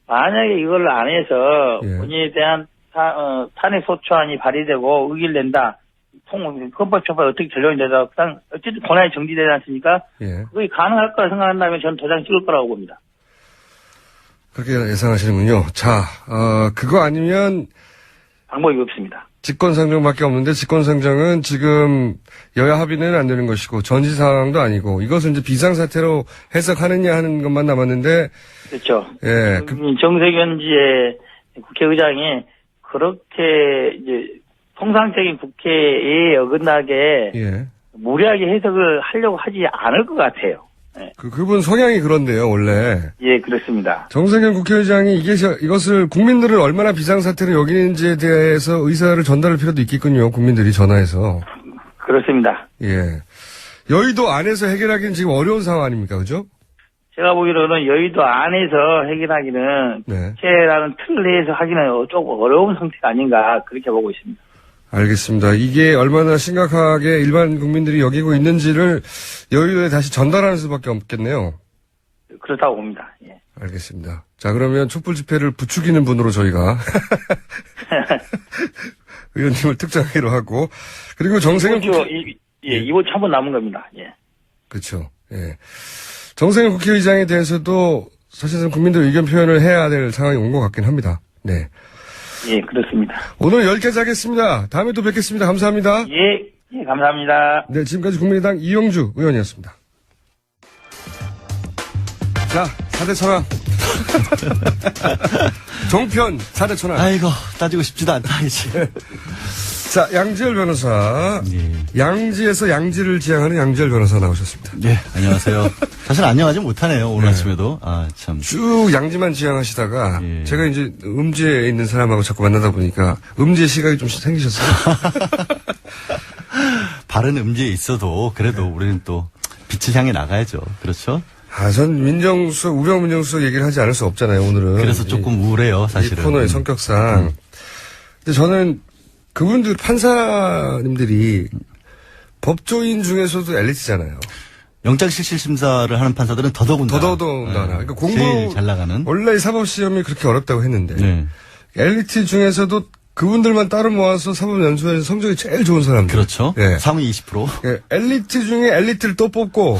만약에 이걸 안 해서 예. 본인에 대한 탄핵 소추안이 발의되고 의기를 낸다. 헌법처벌 어떻게 결론이 되다. 그냥 어쨌든 권한이 정지되지 않습니까? 예. 그게 가능할 거라 생각한다면 저는 도장 찍을 거라고 봅니다. 그렇게 예상하시는군요. 자, 그거 아니면 방법이 없습니다. 직권상정밖에 없는데 직권상정은 지금 여야 합의는 안 되는 것이고 전시 상황도 아니고 이것은 이제 비상사태로 해석하느냐 하는 것만 남았는데 그렇죠. 예. 정세균지의 국회의장이 그렇게 이제 통상적인 국회에 어긋나게 예. 무리하게 해석을 하려고 하지 않을 것 같아요. 예. 그분 성향이 그런데요, 원래. 예, 그렇습니다. 정세균 국회의장이 이것을 국민들을 얼마나 비상사태로 여기는지에 대해서 의사를 전달할 필요도 있겠군요, 국민들이 전화해서. 그렇습니다. 예. 여의도 안에서 해결하기는 지금 어려운 상황 아닙니까, 그죠? 제가 보기로는 여의도 안에서 해결하기는 네. 국회라는 틀 내에서 하기는 조금 어려운 상태가 아닌가 그렇게 보고 있습니다. 알겠습니다. 이게 얼마나 심각하게 일반 국민들이 여기고 있는지를 여의도에 다시 전달하는 수밖에 없겠네요. 그렇다고 봅니다. 예. 알겠습니다. 자, 그러면 촛불 집회를 부추기는 분으로 저희가 의원님을 특정하기로 하고 그리고 정세균 이번 주 한 번 남은 겁니다. 예. 그렇죠. 예. 정세균 국회의장에 대해서도 사실상 국민들 의견 표현을 해야 될 상황이 온 것 같긴 합니다. 네. 예, 그렇습니다. 오늘 여기까지 하겠습니다. 다음에 또 뵙겠습니다. 감사합니다. 예, 감사합니다. 네, 지금까지 국민의당 이용주 의원이었습니다. 자, 4대 천왕. 종편 4대 천왕. 아이고, 따지고 싶지도 않다, 이제. 자, 양지열 변호사. 예. 양지에서 양지를 지향하는 양지열 변호사 나오셨습니다. 네, 안녕하세요. 사실 안녕하지 못하네요, 오늘 아침에도. 아, 참. 쭉 양지만 지향하시다가 예. 제가 이제 음지에 있는 사람하고 자꾸 만나다 보니까 음지의 시각이 좀 생기셨어요. 바른 음지에 있어도 그래도 우리는 또 빛을 향해 나가야죠. 그렇죠? 전 민정수석, 우병우 민정수석 얘기를 하지 않을 수 없잖아요, 오늘은. 그래서 조금 우울해요, 사실은. 이 코너의 성격상. 근데 저는 그분들 판사님들이 법조인 중에서도 엘리트잖아요. 영장실질심사를 하는 판사들은 더더군다나. 더더군다나. 네. 그러니까 공부 제일 잘 나가는. 원래 사법시험이 그렇게 어렵다고 했는데 네. 엘리트 중에서도 그분들만 따로 모아서 사법연수원에서 성적이 제일 좋은 사람들. 그렇죠. 예. 상위 20%. 예, 엘리트 중에 엘리트를 또 뽑고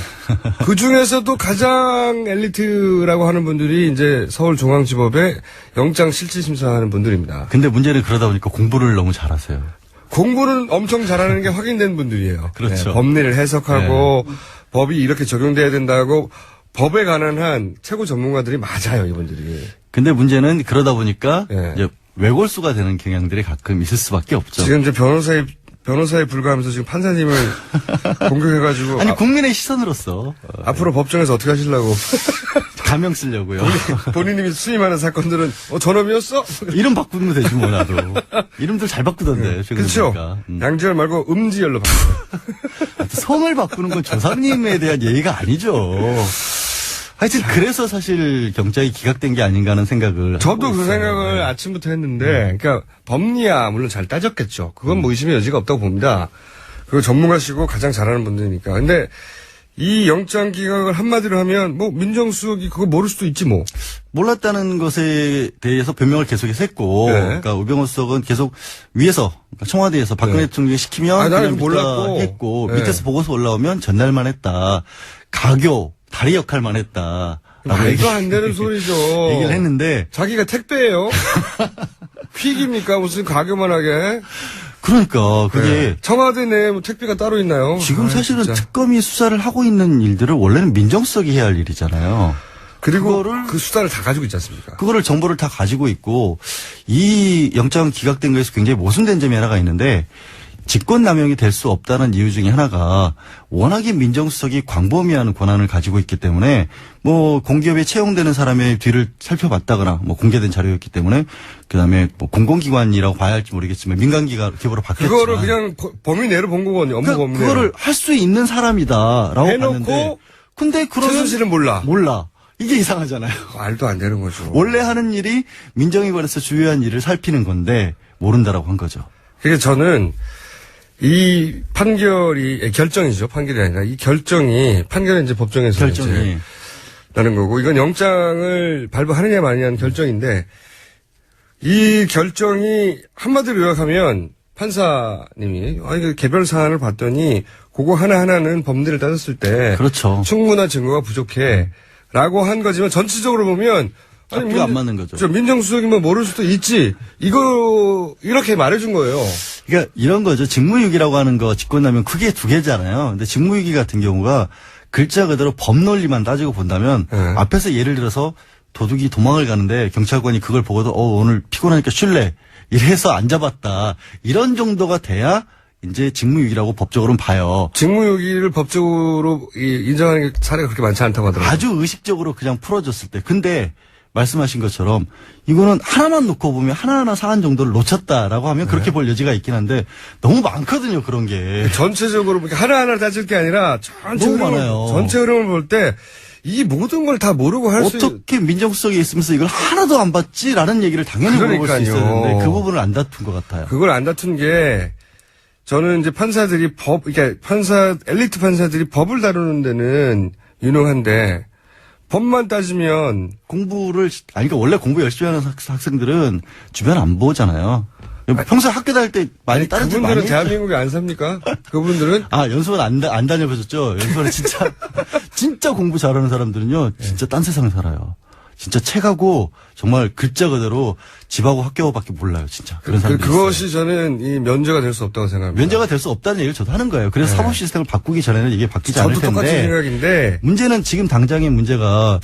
그 중에서도 가장 엘리트라고 하는 분들이 이제 서울중앙지법에 영장실질심사하는 분들입니다. 근데 문제는 그러다 보니까 공부를 너무 잘하세요. 공부는 엄청 잘하는 게 확인된 분들이에요. 그렇죠. 예, 법리를 해석하고 법이 이렇게 적용돼야 된다고 법에 관한 한 최고 전문가들이 맞아요, 이분들이. 근데 문제는 그러다 보니까 예. 이제 외골수가 되는 경향들이 가끔 있을 수밖에 없죠. 지금 이제 변호사에 불과하면서 지금 판사님을 공격해가지고. 아니, 국민의 시선으로서. 앞으로 법정에서 어떻게 하시려고. 가명 쓰려고요. 본인이 수임하는 사건들은, 전업이었어? 이름 바꾸면 되지, 뭐, 나도. 이름들 잘 바꾸던데, 최근에. 그렇죠. 보니까. 양지열 말고 음지열로 바꿔요. 성을 바꾸는 건 조상님에 대한 예의가 아니죠. 하여튼 그래서 사실 경찰이 기각된 게 아닌가 하는 생각을 저도 하고 그 있어요. 생각을 아침부터 했는데, 그러니까 법리야 물론 잘 따졌겠죠. 그건 뭐 의심의 여지가 없다고 봅니다. 그거 전문가시고 가장 잘하는 분들이니까. 근데 이 영장 기각을 한마디로 하면 뭐 민정수석이 그거 모를 수도 있지 뭐. 몰랐다는 것에 대해서 변명을 계속해서 했고, 네. 그러니까 우병우 수석은 계속 위에서, 그러니까 청와대에서 박근혜 네. 대통령이 시키면 아, 나는 그냥 몰랐고. 했고, 네. 밑에서 보고서 올라오면 전날만 했다. 가교, 다리 역할만 했다. 말도 안 되는 소리죠. 얘기를 했는데, 자기가 택배예요. 픽입니까? 무슨 가교만 하게. 그러니까 그게 네. 청와대 내에 뭐 택배가 따로 있나요? 지금 아이, 사실은 진짜. 특검이 수사를 하고 있는 일들을 원래는 민정수석이 해야 할 일이잖아요. 그리고 그거를- 그 수단을 다 가지고 있지 않습니까? 그거를 정보를 다 가지고 있고 이 영장 기각된 거에서 굉장히 모순된 점이 하나가 있는데 직권남용이 될 수 없다는 이유 중에 하나가 워낙에 민정수석이 광범위한 권한을 가지고 있기 때문에 뭐 공기업에 채용되는 사람의 뒤를 살펴봤다거나 뭐 공개된 자료였기 때문에 그다음에 뭐 공공기관이라고 봐야 할지 모르겠지만 민간기업으로 바뀌었지만 그거를 그냥 범위 내로 본 거거든요. 업무 범위 내로. 그거를 할 수 있는 사람이다라고 해놓고 봤는데 근데 그러면 최순실은 몰라. 이게 이상하잖아요. 말도 안 되는 거죠. 원래 하는 일이 민정에 관해서 주요한 일을 살피는 건데 모른다라고 한 거죠. 그러니까 저는 이 판결이 결정이죠. 판결이 아니라 이 결정이 판결은 이제 법정에서 결정이. 이제 나는 거고 이건 영장을 발부하느냐 마느냐는 결정인데 이 결정이 한마디로 요약하면 판사님이 그 개별 사안을 봤더니 그거 하나하나는 법리를 따졌을 때 그렇죠. 충분한 증거가 부족해라고 한 거지만 전체적으로 보면 앞뒤가 안 맞는 거죠. 저 민정수석이면 모를 수도 있지. 이거 이렇게 말해준 거예요. 그러니까 이런 거죠. 직무유기라고 하는 거 직권남용 크게 두 개잖아요. 근데 직무유기 같은 경우가 글자 그대로 법논리만 따지고 본다면 네. 앞에서 예를 들어서 도둑이 도망을 가는데 경찰관이 그걸 보고도 오늘 피곤하니까 쉴래 이래서 안 잡았다. 이런 정도가 돼야 이제 직무유기라고 법적으로는 봐요. 직무유기를 법적으로 인정하는 게 사례가 그렇게 많지 않다고 하더라고요. 아주 의식적으로 그냥 풀어줬을 때. 근데 말씀하신 것처럼 이거는 하나만 놓고 보면 하나하나 사안 정도를 놓쳤다라고 하면 그렇게 볼 여지가 있긴 한데 너무 많거든요. 그런 게. 전체적으로 하나하나 따질 게 아니라 전체 너무 흐름을, 많아요. 전체 흐름을 볼 때 이 모든 걸 다 모르고 할 수 어떻게 민정수석에 있으면서 이걸 하나도 안 봤지라는 얘기를 당연히 물어볼 수 있어야 그러니까요. 되는데 그 부분을 안 다툰 것 같아요. 그걸 안 다툰 게 저는 이제 판사들이 그러니까 엘리트 판사들이 법을 다루는 데는 유능한데 법만 따지면 그러니까 원래 공부 열심히 하는 학생들은 주변 안 보잖아요. 평소에 학교 다닐 때 많이 다른 데 많이 그분들은 했죠. 대한민국에 안 삽니까? 그분들은 연수원 안 다녀보셨죠? 연수원에 진짜 공부 잘하는 사람들은요, 진짜 딴 세상 살아요. 진짜 책하고 정말 글자 그대로 집하고 학교밖에 몰라요, 진짜. 그런 사람들이 그것이 있어요. 저는 이 면제가 될 수 없다고 생각합니다. 면제가 될 수 없다는 얘기를 저도 하는 거예요. 그래서 네. 사법 시스템을 바꾸기 전에는 이게 바뀌지 않을 저도 똑같은 텐데. 생각인데 문제는 지금 당장의 문제가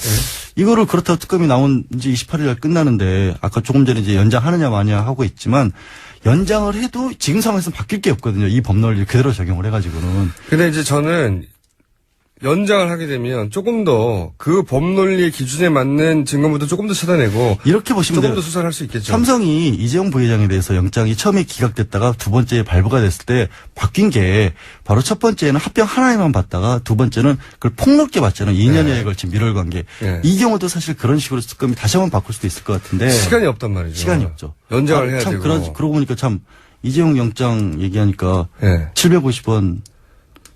이거를 그렇다고 특검이 나온 이제 28일 날 끝나는데 아까 조금 전에 이제 연장하느냐 마냐 하고 있지만 연장을 해도 지금 상황에서는 바뀔 게 없거든요. 이 법론을 그대로 적용을 해가지고는. 근데 이제 저는 연장을 하게 되면 조금 더 그 법논리의 기준에 맞는 증거물도 조금 더 찾아내고 이렇게 보시면 조금 돼요. 더 수사를 할 수 있겠죠. 삼성이 이재용 부회장에 대해서 영장이 처음에 기각됐다가 두 번째에 발부가 됐을 때 바뀐 게 바로 첫 번째는 합병 하나에만 받다가 두 번째는 그걸 폭넓게 받잖아요. 2년여에 걸친 밀월 관계. 네. 이 경우도 사실 그런 식으로 특검이 다시 한번 바꿀 수도 있을 것 같은데. 시간이 없단 말이죠. 시간이 없죠. 연장을 해야 참 되고. 그러고 보니까 참 이재용 영장 얘기하니까 네. 750원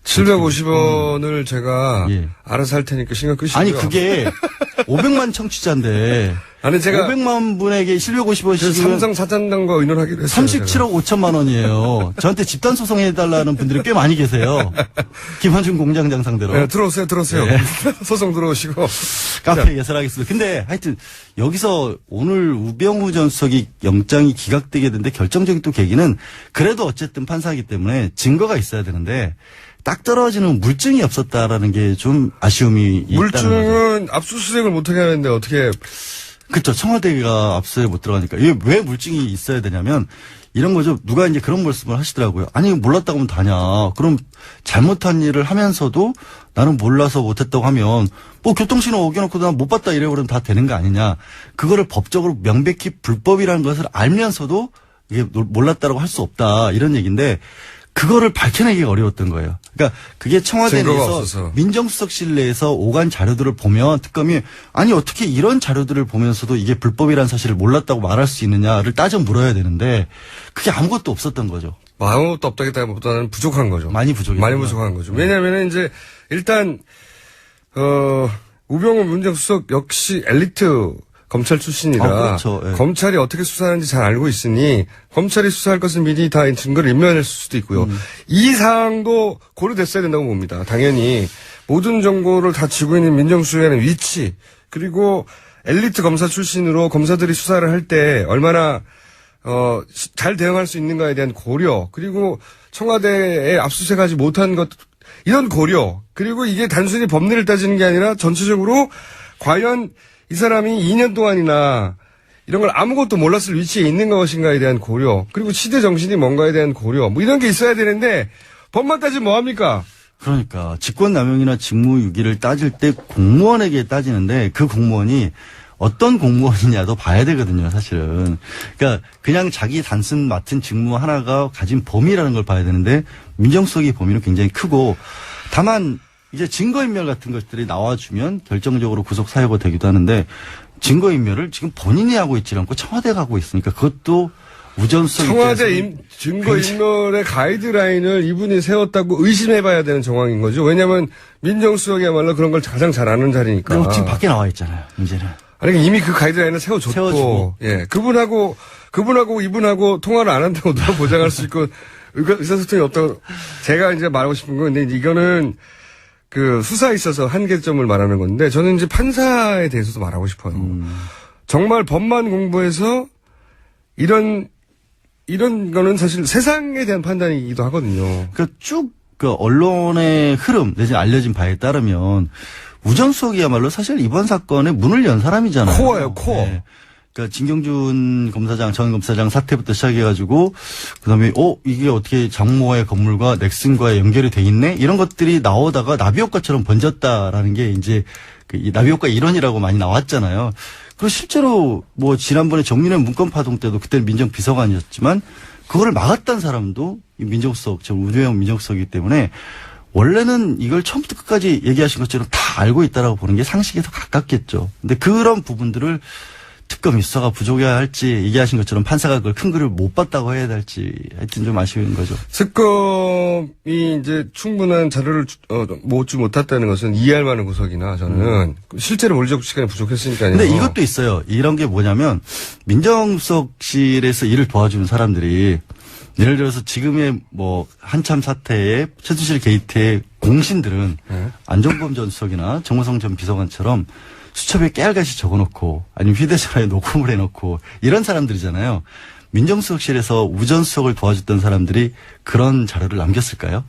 750원을 제가 예. 알아서 할 테니까 신경 끄시고요. 아니 그게 500만 청취자인데 아니 제가 500만 분에게 750원씩은 삼성 사장단과 의논하기로 했어요. 37억 5천만 원이에요. 저한테 집단 소송해달라는 분들이 꽤 많이 계세요. 김한중 공장장 상대로. 네, 들어오세요. 네. 소송 들어오시고. 카페 예설하겠습니다. 근데 하여튼 여기서 오늘 우병우 전 수석이 영장이 기각되게 된데 결정적인 또 계기는 그래도 어쨌든 판사이기 때문에 증거가 있어야 되는데 딱 떨어지는 물증이 없었다라는 게 좀 아쉬움이 있다는 거죠. 물증은 압수수색을 못하게 하는데 어떻게. 그렇죠. 청와대가 압수에 못 들어가니까. 이게 왜 물증이 있어야 되냐면 이런 거죠. 누가 이제 그런 말씀을 하시더라고요. 아니 몰랐다고 하면 다냐. 그럼 잘못한 일을 하면서도 나는 몰라서 못했다고 하면 뭐 교통신호 어겨놓고 난 못 봤다 이래버리면 다 되는 거 아니냐. 그거를 법적으로 명백히 불법이라는 것을 알면서도 이게 몰랐다라고 할 수 없다. 이런 얘기인데 그거를 밝혀내기가 어려웠던 거예요. 그러니까 그게 청와대 증거가 내에서 없어서. 민정수석실 내에서 오간 자료들을 보면 특검이 아니 어떻게 이런 자료들을 보면서도 이게 불법이라는 사실을 몰랐다고 말할 수 있느냐를 따져 물어야 되는데 그게 아무것도 없었던 거죠. 아무것도 없다기보다는 부족한 거죠. 많이 부족했죠. 많이 부족한 거죠. 왜냐하면 이제 일단 우병우 민정수석 역시 엘리트 검찰 출신이라 그렇죠. 예. 검찰이 어떻게 수사하는지 잘 알고 있으니 검찰이 수사할 것은 미리 다 증거를 인멸했을 수도 있고요. 이 사항도 고려됐어야 된다고 봅니다. 당연히 모든 정보를 다 쥐고 있는 민정수석의 위치 그리고 엘리트 검사 출신으로 검사들이 수사를 할 때 얼마나 잘 대응할 수 있는가에 대한 고려 그리고 청와대에 압수수색하지 못한 것 이런 고려 그리고 이게 단순히 법리를 따지는 게 아니라 전체적으로 과연 이 사람이 2년 동안이나 이런 걸 아무것도 몰랐을 위치에 있는 것인가에 대한 고려 그리고 시대 정신이 뭔가에 대한 고려 뭐 이런 게 있어야 되는데 법만 따지면 뭐합니까? 그러니까 직권남용이나 직무유기를 따질 때 공무원에게 따지는데 그 공무원이 어떤 공무원이냐도 봐야 되거든요, 사실은. 그러니까 그냥 자기 단순 맡은 직무 하나가 가진 범위라는 걸 봐야 되는데 민정수석의 범위는 굉장히 크고 다만 이제 증거인멸 같은 것들이 나와주면 결정적으로 구속 사유가 되기도 하는데 증거인멸을 지금 본인이 하고 있지 않고 청와대가 하고 있으니까 그것도 우전수석 청와대 증거인멸의 가이드라인을 이분이 세웠다고 의심해봐야 되는 정황인 거죠. 왜냐하면 민정수석이야말로 그런 걸 가장 잘 아는 자리니까. 그리고 지금 밖에 나와 있잖아요, 문제는. 아니 이미 그 가이드라인을 세워줬고, 예, 그분하고 이분하고 통화를 안 한다고 누가 보장할 수 있고 의사소통이 없다고 제가 이제 말하고 싶은 건 근데 이거는 그 수사에 있어서 한계점을 말하는 건데 저는 이제 판사에 대해서도 말하고 싶어요. 정말 법만 공부해서 이런 거는 사실 세상에 대한 판단이기도 하거든요. 그러니까 쭉 그 언론의 흐름 내지 알려진 바에 따르면 우전수석이야말로 사실 이번 사건에 문을 연 사람이잖아요. 코어예요, 코어. 네. 그러니까 진경준 검사장, 전 검사장 사태부터 시작해가지고 그다음에 이게 어떻게 장모의 건물과 넥슨과의 연결이 돼 있네 이런 것들이 나오다가 나비효과처럼 번졌다라는 게 이제 이 나비효과 일원이라고 많이 나왔잖아요. 그리고 실제로 뭐 지난번에 정윤회 문건 파동 때도 그때는 민정비서관이었지만 그거를 막았다는 사람도 이 민정수석, 우병우 민정수석이기 때문에 원래는 이걸 처음부터 끝까지 얘기하신 것처럼 다 알고 있다라고 보는 게 상식에 더 가깝겠죠. 근데 그런 부분들을 특검이 수사가 부족해야 할지 얘기하신 것처럼 판사가 그걸 큰 글을 못 봤다고 해야 될지 하여튼 좀 아쉬운 거죠. 특검이 이제 충분한 자료를 모으지 못했다는 것은 이해할 만한 구석이나 저는 실제로 물리적 시간이 부족했으니까요. 근데 이것도 있어요. 이런 게 뭐냐면 민정수석실에서 일을 도와주는 사람들이 예를 들어서 지금의 뭐 한참 사태에 최순실 게이트의 공신들은 안종범 전 수석이나 정호성 전 비서관처럼 수첩에 깨알같이 적어놓고 아니면 휴대전화에 녹음을 해놓고 이런 사람들이잖아요. 민정수석실에서 우전수석을 도와줬던 사람들이 그런 자료를 남겼을까요?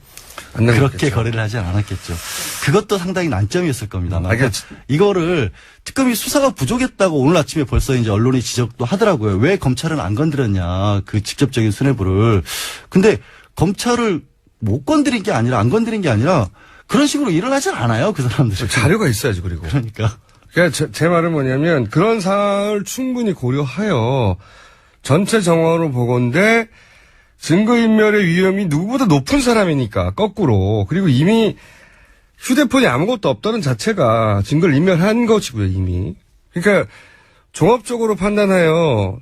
안 남겼겠죠. 그렇게 거래를 하지 않았겠죠. 그것도 상당히 난점이었을 겁니다. 그러니까 이거를 특검이 수사가 부족했다고 오늘 아침에 벌써 이제 언론이 지적도 하더라고요. 왜 검찰은 안 건드렸냐 그 직접적인 수뇌부를. 근데 검찰을 못 건드린 게 아니라 안 건드린 게 아니라 그런 식으로 일을 하진 않아요. 그 사람들은. 자료가 있어야지 그리고. 그러니까. 그러니까 제 말은 뭐냐면 그런 사항을 충분히 고려하여 전체 정황으로 보건대 증거인멸의 위험이 누구보다 높은 사람이니까 거꾸로 그리고 이미 휴대폰이 아무것도 없다는 자체가 증거를 인멸한 것이고요 이미. 그러니까 종합적으로 판단하여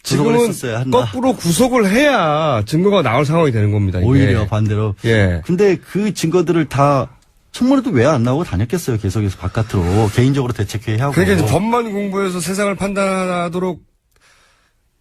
지금은 거꾸로 구속을 해야 증거가 나올 상황이 되는 겁니다. 이게. 오히려 반대로. 예. 근데 그 증거들을 다 청문회도 왜 안 나오고 다녔겠어요. 계속해서 바깥으로 개인적으로 대책회의하고. 그러니까 이제 법만 공부해서 세상을 판단하도록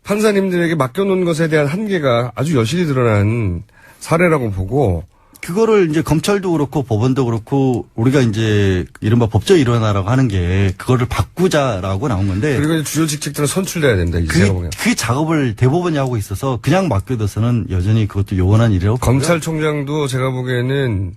판사님들에게 맡겨놓은 것에 대한 한계가 아주 여실히 드러난 사례라고 보고. 그거를 이제 검찰도 그렇고 법원도 그렇고 우리가 이제 이른바 법적 일원화라고 하는 게 그거를 바꾸자라고 나온 건데. 그리고 이제 주요 직책들은 선출돼야 된다. 그 작업을 대법원이 하고 있어서 그냥 맡겨둬서는 여전히 그것도 요원한 일이라고. 검찰총장도 제가 보기에는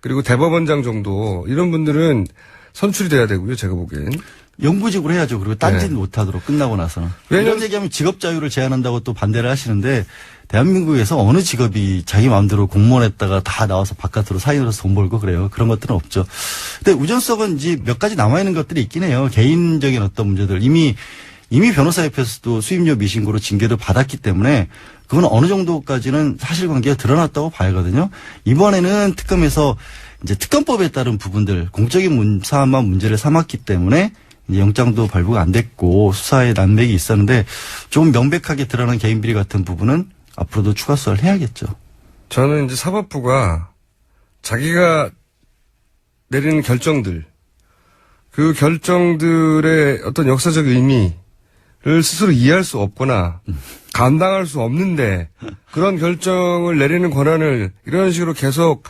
그리고 대법원장 정도 이런 분들은 선출이 돼야 되고요. 제가 보기엔. 영부직으로 해야죠. 그리고 딴짓 못하도록 끝나고 나서는. 이런 얘기하면 직업 자유를 제한한다고 또 반대를 하시는데 대한민국에서 어느 직업이 자기 마음대로 공무원 했다가 다 나와서 바깥으로 사인으로서 돈 벌고 그래요. 그런 것들은 없죠. 근데 우전수석은 이제 몇 가지 남아있는 것들이 있긴 해요. 개인적인 어떤 문제들. 이미 이미 변호사협회에서도 수임료 미신고로 징계를 받았기 때문에 그건 어느 정도까지는 사실관계가 드러났다고 봐야거든요. 이번에는 특검에서 이제 특검법에 따른 부분들 공적인 사안만 문제를 삼았기 때문에 이제 영장도 발부가 안 됐고 수사에 난맥이 있었는데 좀 명백하게 드러난 개인 비리 같은 부분은 앞으로도 추가 수사를 해야겠죠. 저는 이제 사법부가 자기가 내리는 결정들, 그 결정들의 어떤 역사적 의미를 스스로 이해할 수 없거나 감당할 수 없는데 그런 결정을 내리는 권한을 이런 식으로 계속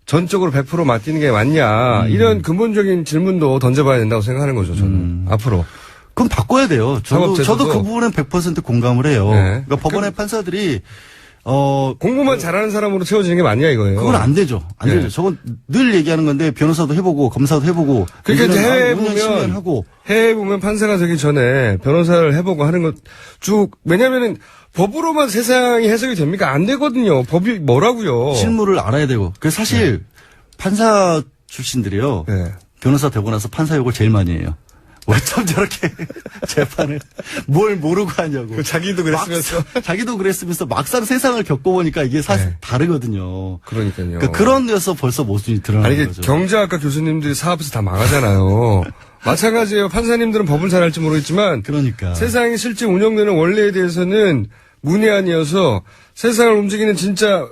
전적으로 100% 맡기는 게 맞냐. 이런 근본적인 질문도 던져봐야 된다고 생각하는 거죠, 저는. 앞으로. 그럼 바꿔야 돼요. 저도 사법제도도. 그 부분은 100% 공감을 해요. 네. 그러니까 법원의 판사들이 공부만 잘하는 사람으로 채워지는 게 맞냐 이거예요. 그건 안 되죠. 안 네. 되죠. 저건 늘 얘기하는 건데 변호사도 해보고 검사도 해보고. 그러니까 이제 하고. 해외 보면 판사가 되기 전에 변호사를 해보고 하는 것 쭉, 왜냐면은 법으로만 세상이 해석이 됩니까? 안 되거든요. 법이 뭐라고요. 실무를 알아야 되고. 그래서 사실 판사 출신들이요. 네. 변호사 되고 나서 판사 욕을 제일 많이 해요. 왜 참 저렇게 재판을 뭘 모르고 하냐고. 자기도 그랬으면서. 자기도 그랬으면서 막상 세상을 겪어보니까 이게 사실 네. 다르거든요. 그러니까요. 그러니까 그런 데서 벌써 모순이 드러나는 아니, 이게 거죠. 경제학과 교수님들이 사업에서 다 망하잖아요. 마찬가지예요. 판사님들은 법을 잘 알지 모르겠지만. 그러니까. 세상이 실제 운영되는 원리에 대해서는 문외한이어서 세상을 움직이는 진짜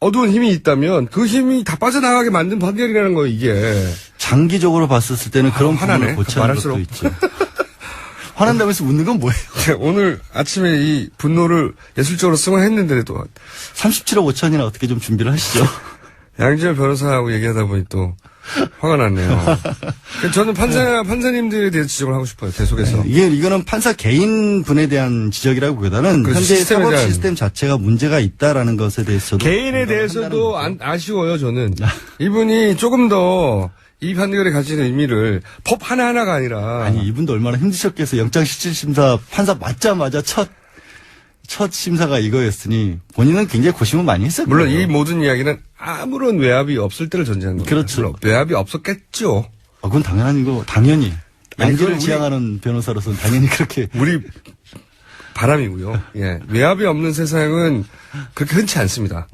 어두운 힘이 있다면 그 힘이 다 빠져나가게 만든 판결이라는 거예요, 이게. 장기적으로 봤을 때는 그런 화나네. 부분을 고치는 말할수록. 것도 있죠. 화난다면서 웃는 건 뭐예요? 오늘 아침에 이 분노를 예술적으로 승화했는데도 37억 5천이나 어떻게 좀 준비를 하시죠. 양지열 변호사하고 얘기하다 보니 또 화가 났네요. 저는 판사님들에 대해서 지적을 하고 싶어요, 계속해서. 이거는 판사 개인 분에 대한 지적이라기보다는 그렇죠. 현재 시스템에 사법 대한. 시스템 자체가 문제가 있다라는 것에 대해서도 개인에 대해서도 아쉬워요, 저는. 이분이 조금 더 이 판결에 가지는 의미를 법 하나하나가 아니라. 아니 이분도 얼마나 힘드셨겠어요. 영장실질심사 판사 맞자마자 첫 심사가 이거였으니 본인은 굉장히 고심을 많이 했어요. 물론 이 모든 이야기는 아무런 외압이 없을 때를 전제한 거예요. 그렇죠. 물론 외압이 없었겠죠. 그건 당연한 거 당연히 아니, 양지를 그건 지향하는 변호사로서는 당연히 그렇게 우리 바람이고요. 예. 외압이 없는 세상은 그렇게 흔치 않습니다.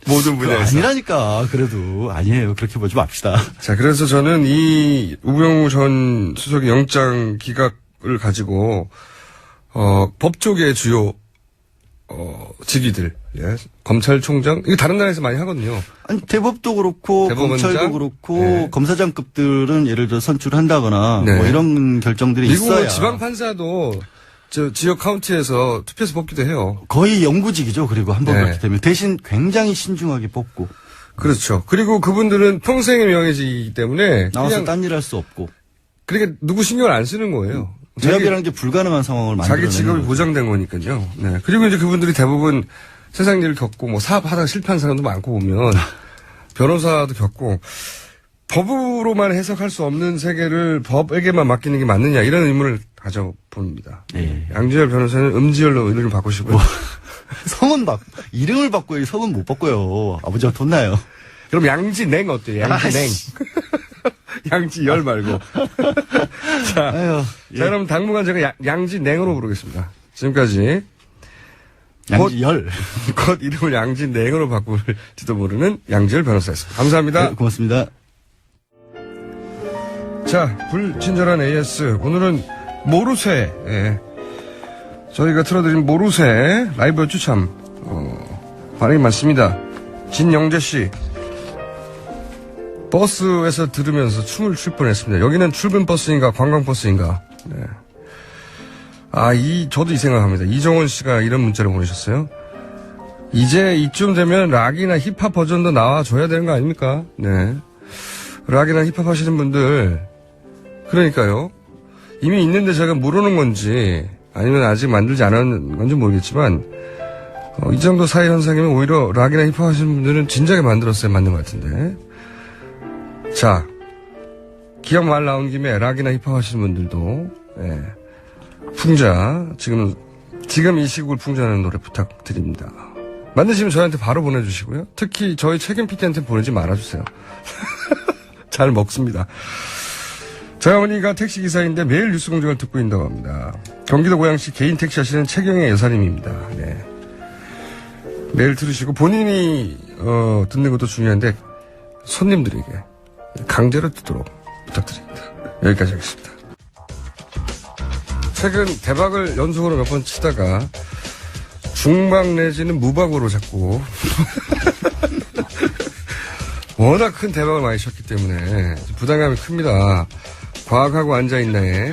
모든 분야에서. 아니라니까 그래도 아니에요. 그렇게 보지 맙시다. 자, 그래서 저는 이 우병우 전 수석의 영장 기각을 가지고 법 쪽의 주요 직위들, 예. 검찰총장, 이거 다른 나라에서 많이 하거든요. 아니 대법도 그렇고 대법원장? 검찰도 그렇고 네. 검사장급들은 예를 들어 선출한다거나 네. 뭐 이런 결정들이 미국은 있어야 지방 판사도 지역 카운티에서 투표해서 뽑기도 해요. 거의 영구직이죠. 그리고 한번 네. 그렇게 되면 대신 굉장히 신중하게 뽑고 그렇죠. 그리고 그분들은 평생의 명예직이기 때문에 나와서 그냥 딴 일 할 수 없고 그러니까 누구 신경을 안 쓰는 거예요. 제압이라는 게 불가능한 상황을 만들어내는 자기 직업이 거죠. 보장된 거니까요. 네. 그리고 이제 그분들이 대부분 세상 일을 겪고 뭐 사업하다가 실패한 사람도 많고 보면 변호사도 겪고 법으로만 해석할 수 없는 세계를 법에게만 맡기는 게 맞느냐 이런 의문을 가져봅니다. 네. 양지열 변호사는 음지열로 이름을 바꾸시고요. 성은 이름을 바꿔요. 성은 못 바꿔요. 아버지가 돈 나요. 그럼 양지냉 어때요? 양지냉. 양지열 말고. 자, 아유, 예. 자, 그럼 당분간 제가 양지냉으로 부르겠습니다. 지금까지 양지열. 곧 이름을 양지냉으로 바꿀지도 모르는 양지열 변호사였습니다. 감사합니다. 네, 고맙습니다. 자, 불친절한 AS. 오늘은 모르쇠. 예. 저희가 틀어드린 모르쇠 라이브 추참 반응이 많습니다. 진영재 씨. 버스에서 들으면서 춤을 출 뻔했습니다. 여기는 출근 버스인가 관광 버스인가. 네. 저도 이 생각합니다. 이정원 씨가 이런 문자를 보내셨어요. 이제 이쯤 되면 락이나 힙합 버전도 나와줘야 되는 거 아닙니까? 네. 락이나 힙합 하시는 분들, 그러니까요. 이미 있는데 제가 모르는 건지, 아니면 아직 만들지 않은 건지 모르겠지만, 이 정도 사회 현상이면 오히려 락이나 힙합 하시는 분들은 진작에 만들었어야 맞는 것 같은데. 자, 기억 말 나온 김에 락이나 힙합 하시는 분들도, 예. 풍자, 지금 이 시국을 풍자하는 노래 부탁드립니다. 만드시면 저희한테 바로 보내주시고요. 특히 저희 책임 PD한테 보내지 말아주세요. 잘 먹습니다. 저희 어머니가 택시기사인데 매일 뉴스 공장을 듣고 있다고 합니다. 경기도 고양시 개인 택시 하시는 최경혜 여사님입니다. 네. 매일 들으시고 본인이 듣는 것도 중요한데 손님들에게 강제로 듣도록 부탁드립니다. 여기까지 하겠습니다. 최근 대박을 연속으로 몇 번 치다가 중박 내지는 무박으로 자꾸 워낙 큰 대박을 많이 쳤기 때문에 부담감이 큽니다. 과학하고 앉아있나에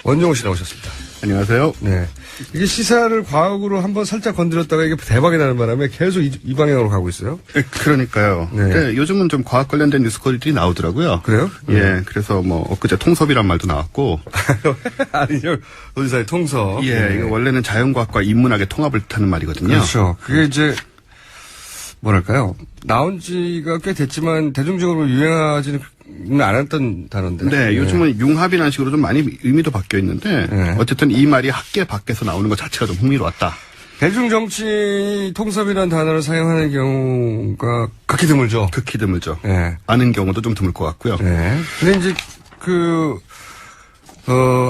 원종호 씨 나오셨습니다. 안녕하세요. 네. 이게 시사를 과학으로 한번 살짝 건드렸다가 이게 대박이 나는 바람에 계속 이 방향으로 가고 있어요. 그러니까요. 네. 네, 요즘은 좀 과학 관련된 뉴스거리들이 나오더라고요. 그래요? 예, 그래서 뭐 엊그제 통섭이란 말도 나왔고. 아니요. 어디사의 통섭. 예, 네. 이거 원래는 자연과학과 인문학의 통합을 뜻하는 말이거든요. 그렇죠. 그게 이제 뭐랄까요. 나온 지가 꽤 됐지만 대중적으로 유행하지는 않았던 단어인데. 네, 요즘은 융합이라는 식으로 좀 많이 의미도 바뀌어 있는데 네. 어쨌든 이 말이 학계 밖에서 나오는 것 자체가 좀 흥미로웠다. 대중정치 통섭이라는 단어를 사용하는 경우가 극히 드물죠. 극히 드물죠. 네. 아는 경우도 좀 드물 것 같고요. 네. 근데 이제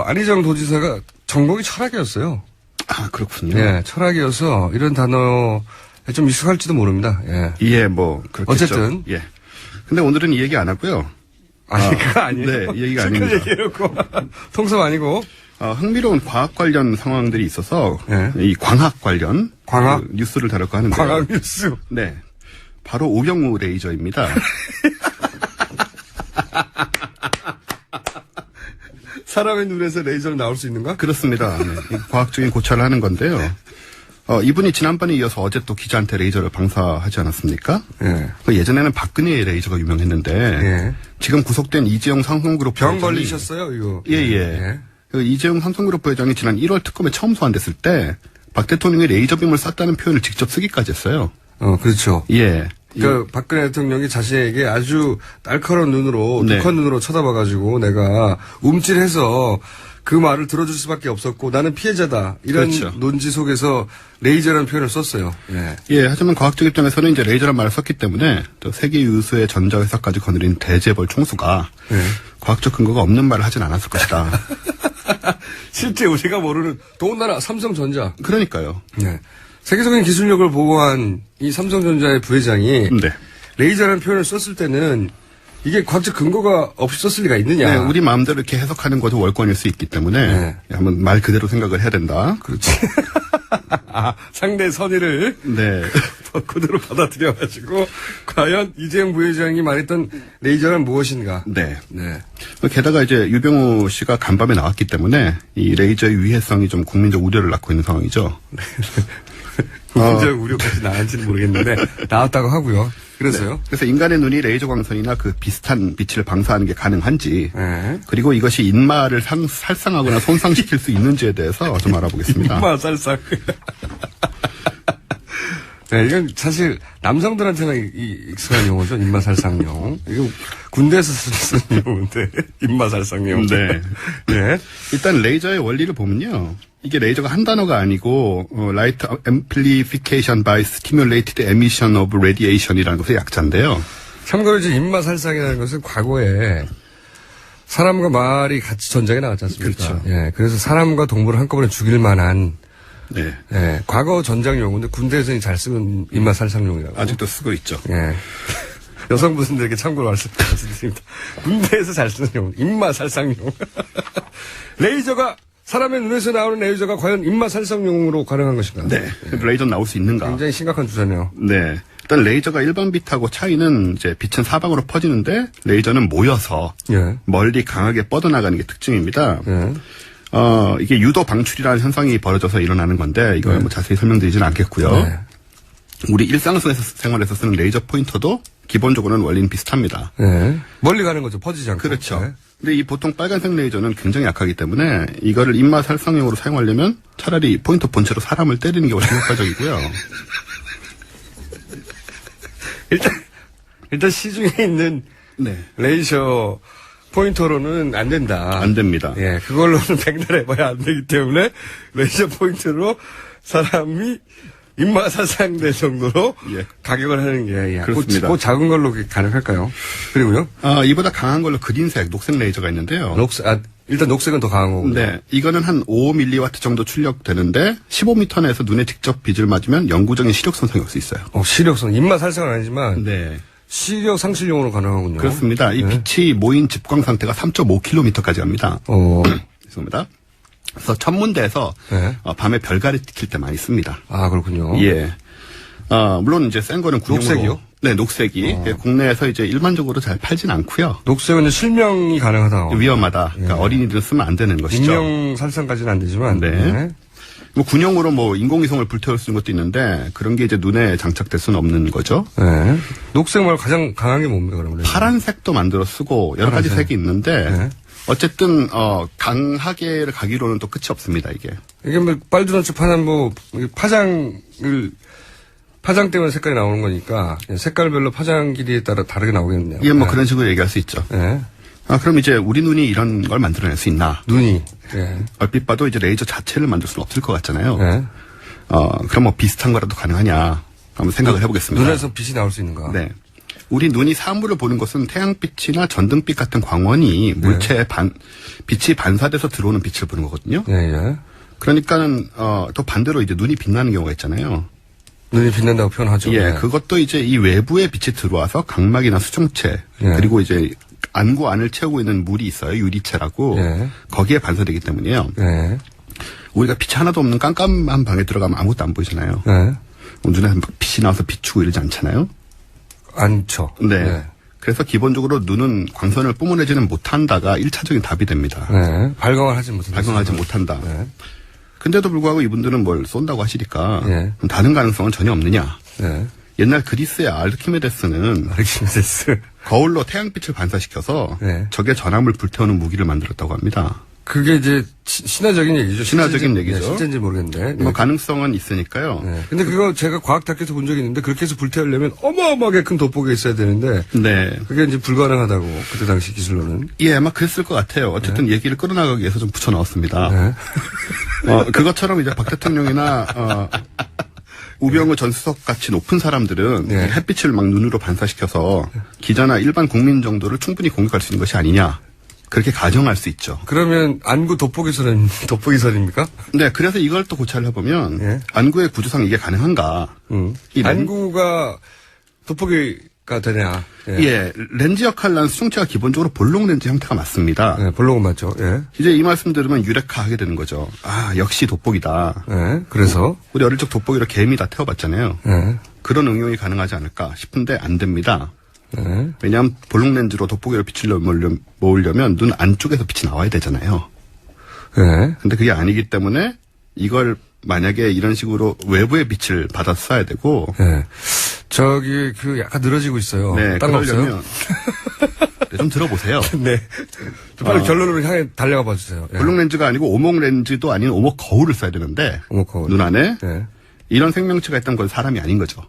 안희정 도지사가 전공이 철학이었어요. 아, 그렇군요. 네, 철학이어서 이런 단어에 좀 익숙할지도 모릅니다. 예. 예, 뭐 그렇겠죠. 어쨌든. 예. 근데 오늘은 이 얘기 안 하고요. 아니, 그거 아니에요. 네, 이 얘기가 실컷 아닙니다. 얘기해놓고. 통섭 아니고. 흥미로운 과학 관련 상황들이 있어서 네. 이 광학 관련 광학? 그 뉴스를 다룰까 하는데요. 광학 뉴스. 네, 바로 오병우 레이저입니다. 사람의 눈에서 레이저로 나올 수 있는가? 그렇습니다. 네, 이 과학적인 고찰을 하는 건데요. 이분이 지난번에 이어서 어제 또 기자한테 레이저를 방사하지 않았습니까? 예. 예전에는 박근혜의 레이저가 유명했는데 예. 지금 구속된 이재용 삼성그룹 병 부회장이- 걸리셨어요, 이거? 예. 그 이재용 삼성그룹 부회장이 지난 1월 특검에 처음 소환됐을 때 박 대통령이 레이저빔을 쐈다는 표현을 직접 쓰기까지 했어요. 그렇죠. 예. 그 박근혜 대통령이 자신에게 아주 날카로운 눈으로, 네. 독한 눈으로 쳐다봐가지고 내가 움찔해서 그 말을 들어줄 수밖에 없었고 나는 피해자다. 이런 그렇죠. 논지 속에서 레이저라는 표현을 썼어요. 예. 예, 하지만 과학적 입장에서는 이제 레이저란 말을 썼기 때문에 또 세계 유수의 전자회사까지 거느린 대재벌 총수가 네. 과학적 근거가 없는 말을 하진 않았을 것이다. 실제 우리가 모르는 더군다나 삼성전자. 그러니까요. 네. 세계적인 기술력을 보고한 이 삼성전자의 부회장이 네. 레이저라는 표현을 썼을 때는 이게 과학적 근거가 없이 썼을 리가 있느냐. 네, 우리 마음대로 이렇게 해석하는 것도 월권일 수 있기 때문에 네. 한번 말 그대로 생각을 해야 된다. 그렇지. 상대 선의를 네. 그대로 받아들여가지고 과연 이재용 부회장이 말했던 레이저는 무엇인가. 네. 네. 게다가 이제 유병우 씨가 간밤에 나왔기 때문에 이 레이저의 위해성이 좀 국민적 우려를 낳고 있는 상황이죠. 국민적 우려까지 나왔는지는 모르겠는데 나왔다고 하고요. 그래서요. 그래서 인간의 눈이 레이저 광선이나 그 비슷한 빛을 방사하는 게 가능한지, 네. 그리고 이것이 인마를 살상하거나 손상시킬 수 있는지에 대해서 좀 알아보겠습니다. 인마 살상. 네, 이건 사실 남성들한테는 익숙한 용어죠. 인마살상용. 이거 군대에서 쓰는 용어인데 인마살상용. 네. 네. 일단 레이저의 원리를 보면요. 이게 레이저가 한 단어가 아니고 Light Amplification by Stimulated Emission of Radiation이라는 것의 약자인데요. 참고로 이제 인마살상이라는 것은 과거에 사람과 말이 같이 전장에 나왔지 않습니까? 그렇죠. 예, 그래서 사람과 동물을 한꺼번에 죽일 만한 네. 예, 과거 전장 용어인데 군대에서는 잘 쓰는 인마살상용이라고. 아직도 쓰고 있죠. 예. 여성분들에게 참고로 말씀드립니다. 군대에서 잘 쓰는 용어, 인마살상용. 레이저가 사람의 눈에서 나오는 레이저가 과연 인마살상용으로 가능한 것인가? 네. 레이저 나올 수 있는가? 굉장히 심각한 주제네요. 네. 일단 레이저가 일반 빛하고 차이는 이제 빛은 사방으로 퍼지는데 레이저는 모여서 예. 멀리 강하게 뻗어나가는 게 특징입니다. 예. 이게 유도 방출이라는 현상이 벌어져서 일어나는 건데 이걸 뭐 자세히 설명드리지는 않겠고요. 네. 우리 일상생활에서 쓰는 레이저 포인터도 기본적으로는 원리는 비슷합니다. 예. 멀리 가는 거죠. 퍼지지 않고. 그렇죠. 네. 근데 이 보통 빨간색 레이저는 굉장히 약하기 때문에 이거를 인마살상용으로 사용하려면 차라리 포인터 본체로 사람을 때리는 게 훨씬 효과적이고요. 일단 시중에 있는 네. 레이저 포인터로는 안 된다. 안 됩니다. 예, 그걸로는 백날 해봐야 안 되기 때문에 레이저 포인터로 사람이 입마 살상될 정도로 예. 가격을 하는 게 그렇습니다. 그 작은 걸로 가능할까요? 그리고요. 이보다 강한 걸로 그린색, 녹색 레이저가 있는데요. 일단 녹색은 더 강한 거군요. 네, 이거는 한 5mW 정도 출력되는데 15m 내에서 눈에 직접 빛을 맞으면 영구적인 시력 손상이 올 수 있어요. 시력성 입마 살상은 아니지만 네, 시력 상실용으로 가능하군요. 그렇습니다. 이 빛이 모인 집광 상태가 3.5km까지 갑니다. 죄송합니다. 그래서 천문대에서 네. 밤에 별가리 킬 때 많이 씁니다. 아, 그렇군요. 예. 물론 이제 센 거는 군용으로. 녹색이요? 네, 녹색이 예, 국내에서 이제 일반적으로 잘 팔진 않고요. 녹색은 이제 실명이 가능하다. 위험하다. 그러니까 어린이들은 쓰면 안 되는 것이죠. 인명 살상까지는 안 되지만. 네. 뭐 군용으로 뭐 인공위성을 불태울 수 있는 것도 있는데 그런 게 이제 눈에 장착될 수는 없는 거죠. 네. 녹색 말고 가장 강한 게 뭡니까, 그러면? 파란색도 만들어 쓰고 여러 가지 파란색. 색이 있는데 네. 어쨌든 강하게 가기로는 또 끝이 없습니다, 이게. 이게 뭐 빨주노초 파는 뭐 파장 때문에 색깔이 나오는 거니까 색깔별로 파장 길이에 따라 다르게 나오겠네요. 예, 뭐 네. 그런 식으로 얘기할 수 있죠. 네. 그럼 이제 우리 눈이 이런 걸 만들어낼 수 있나? 눈이. 네. 얼핏 봐도 이제 레이저 자체를 만들 수는 없을 것 같잖아요. 네. 그럼 뭐 비슷한 거라도 가능하냐? 한번 생각을 해보겠습니다. 눈에서 빛이 나올 수 있는가? 네. 우리 눈이 사물을 보는 것은 태양빛이나 전등빛 같은 광원이 물체에 빛이 반사돼서 들어오는 빛을 보는 거거든요. 예, 예. 그러니까는 또 반대로 이제 눈이 빛나는 경우가 있잖아요. 눈이 빛난다고 표현하죠. 예, 네. 그것도 이제 이 외부의 빛이 들어와서 각막이나 수정체 예. 그리고 이제 안구 안을 채우고 있는 물이 있어요. 유리체라고. 예. 거기에 반사되기 때문이에요. 예. 우리가 빛이 하나도 없는 깜깜한 방에 들어가면 아무것도 안 보이잖아요. 예. 눈에 빛이 나와서 비추고 이러지 않잖아요. 않죠. 네. 네. 그래서 기본적으로 눈은 광선을 뿜어내지는 못한다가 1차적인 답이 됩니다. 네. 발광을 하지 못한다. 발광하지 못한다. 네. 근데도 불구하고 이분들은 뭘 쏜다고 하시니까 예. 그럼 다른 가능성은 전혀 없느냐. 네. 옛날 그리스의 아르키메데스는 아르키메데스. 거울로 태양빛을 반사시켜서 네. 적의 전함을 불태우는 무기를 만들었다고 합니다. 그게 이제 신화적인 얘기죠. 신화적인 실제인지- 얘기죠. 네, 실제인지 모르겠는데. 네. 뭐 가능성은 있으니까요. 네. 근데 그거 제가 과학학교에서 본 적이 있는데 그렇게 해서 불태우려면 어마어마하게 큰 돋보기가 있어야 되는데 네. 그게 이제 불가능하다고 그때 당시 기술로는. 예, 아마 그랬을 것 같아요. 어쨌든 얘기를 끌어나가기 위해서 좀 붙여 넣었습니다. 네. 그것처럼 이제 박 대통령이나 우병우 전 수석 같이 높은 사람들은 네. 햇빛을 막 눈으로 반사시켜서 기자나 일반 국민 정도를 충분히 공격할 수 있는 것이 아니냐. 그렇게 가정할 수 있죠. 그러면 안구 돋보기설입니까? 네, 그래서 이걸 또 고찰을 해보면 예. 안구의 구조상 이게 가능한가? 이 안구가 돋보기가 되냐? 예, 렌즈 역할을 하는 수정체가 기본적으로 볼록 렌즈 형태가 맞습니다. 네, 볼록은 맞죠. 예. 이제 이 말씀 들으면 유레카하게 되는 거죠. 아, 역시 돋보기다. 예. 그래서 우리 어릴 적 돋보기로 개미 다 태워봤잖아요. 예. 그런 응용이 가능하지 않을까 싶은데 안 됩니다. 예. 왜냐하면 볼록 렌즈로 돋보기로 빛을 모으려면 눈 안쪽에서 빛이 나와야 되잖아요. 예. 근데 그게 아니기 때문에 이걸 만약에 이런 식으로 외부의 빛을 받아서 써야 되고 예. 저기 약간 늘어지고 있어요. 네, 딴 거 없어요? 그러려면 네, 좀 들어보세요. 네. 빨리 결론으로 향해 달려가 봐주세요. 예. 볼록 렌즈가 아니고 오목 렌즈도 아닌 오목 거울을 써야 되는데 오목 거울. 눈 안에 예. 이런 생명체가 있던 건 사람이 아닌 거죠.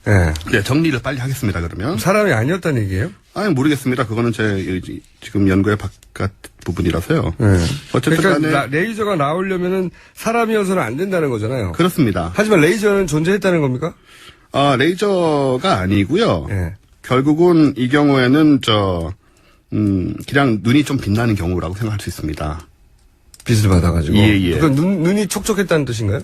예. 네, 정리를 빨리 하겠습니다. 그러면 사람이 아니었다는 얘기예요? 아니 모르겠습니다. 그거는 제 지금 연구의 바깥 부분이라서요. 예. 어쨌든 그러니까 간에 레이저가 나오려면은 사람이어서는 안 된다는 거잖아요. 그렇습니다. 하지만 레이저는 존재했다는 겁니까? 레이저가 아니고요. 예. 결국은 이 경우에는 그냥 눈이 좀 빛나는 경우라고 생각할 수 있습니다. 빛을 받아가지고. 예, 예. 그러니까 눈이 촉촉했다는 뜻인가요?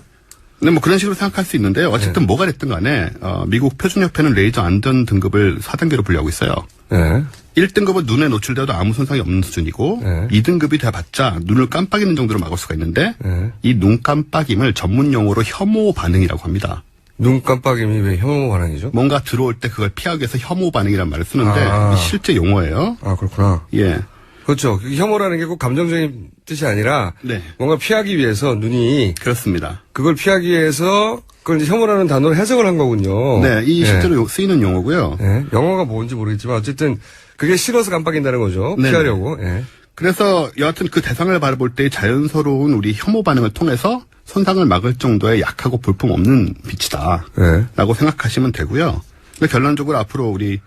네, 뭐 그런 식으로 생각할 수 있는데요. 어쨌든 뭐가 됐든 간에 미국 표준협회는 레이저 안전 등급을 4단계로 분류하고 있어요. 예. 1등급은 눈에 노출돼도 아무 손상이 없는 수준이고 네. 2등급이 돼봤자 눈을 깜빡이는 정도로 막을 수가 있는데 네. 이 눈 깜빡임을 전문 용어로 혐오 반응이라고 합니다. 눈 깜빡임이 왜 혐오 반응이죠? 뭔가 들어올 때 그걸 피하기 위해서 혐오 반응이라는 말을 쓰는데 아. 실제 용어예요. 아, 그렇구나. 예. 그렇죠. 혐오라는 게 꼭 감정적인 뜻이 아니라 네. 뭔가 피하기 위해서 눈이 그렇습니다. 그걸 피하기 위해서 그걸 이제 혐오라는 단어로 해석을 한 거군요. 네, 이 실제로 쓰이는 용어고요. 네. 영어가 뭔지 모르겠지만 어쨌든 그게 싫어서 깜빡인다는 거죠. 네네. 피하려고. 예. 그래서 여하튼 그 대상을 바라볼 때 자연스러운 우리 혐오 반응을 통해서 손상을 막을 정도의 약하고 볼품 없는 빛이다. 네. 라고 생각하시면 되고요. 근데 결론적으로 앞으로 우리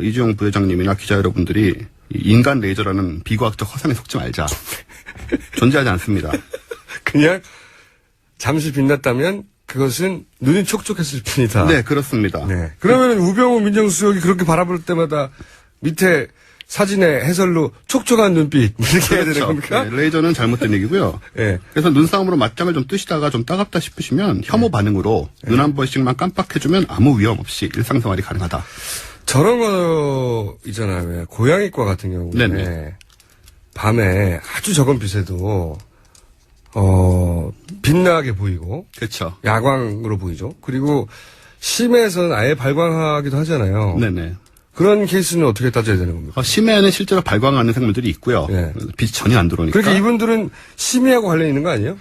이주영 부회장님이나 기자 여러분들이 이 인간 레이저라는 비과학적 허상에 속지 말자. 존재하지 않습니다. 그냥 잠시 빛났다면 그것은 눈이 촉촉했을 뿐이다. 네, 그렇습니다. 네. 그러면 우병우 민정수석이 그렇게 바라볼 때마다 밑에 사진의 해설로 촉촉한 눈빛 이렇게 해야 되는 겁니까? 네, 레이저는 잘못된 얘기고요. 네. 그래서 눈싸움으로 맞짱을 좀 뜨시다가 좀 따갑다 싶으시면 혐오 반응으로 눈 한 번씩만 깜빡해주면 아무 위험 없이 일상생활이 가능하다. 저런 거 있잖아요. 왜 고양이과 같은 경우에 네네. 밤에 아주 적은 빛에도 빛나게 보이고 그렇죠. 야광으로 보이죠. 그리고 심해에서는 아예 발광하기도 하잖아요. 네네. 그런 케이스는 어떻게 따져야 되는 겁니까? 심해에는 실제로 발광하는 생물들이 있고요. 네. 빛이 전혀 안 들어오니까. 그러니까 이분들은 심해하고 관련 있는 거 아니에요?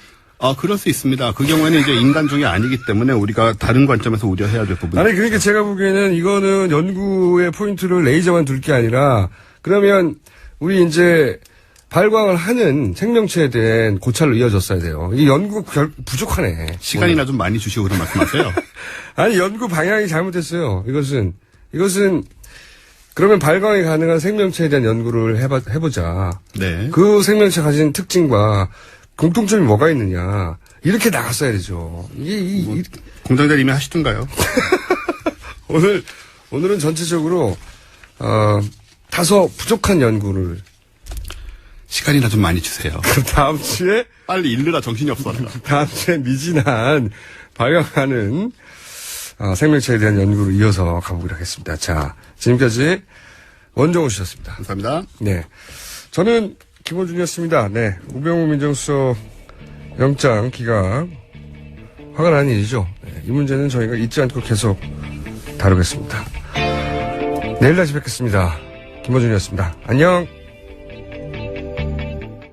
그럴 수 있습니다. 그 경우에는 이제 인간 중에 아니기 때문에 우리가 다른 관점에서 우려해야 될 부분이. 아니, 그러니까 제가 보기에는 이거는 연구의 포인트를 레이저만 둘 게 아니라 그러면 우리 이제 발광을 하는 생명체에 대한 고찰로 이어졌어야 돼요. 이 연구가 부족하네. 시간이나 좀 많이 주시고 그런 말씀하세요. 아니, 연구 방향이 잘못됐어요. 이것은 그러면 발광이 가능한 생명체에 대한 연구를 해보자. 네. 그 생명체 가진 특징과 공통점이 뭐가 있느냐. 이렇게 나갔어야 되죠. 공장장 이미 하시던가요? 오늘은 전체적으로, 다소 부족한 연구를. 시간이나 좀 많이 주세요. 다음 주에? 빨리 읽느라 정신이 없어요. 다음 주에 미진한 발광하는, 생명체에 대한 연구를 이어서 가보기로 하겠습니다. 자, 지금까지 원종우 씨였습니다. 감사합니다. 네. 저는 김호준이었습니다. 네. 우병우 민정수석 영장 기각. 화가 나는 일이죠. 네. 이 문제는 저희가 잊지 않고 계속 다루겠습니다. 내일 다시 뵙겠습니다. 김호준이었습니다. 안녕!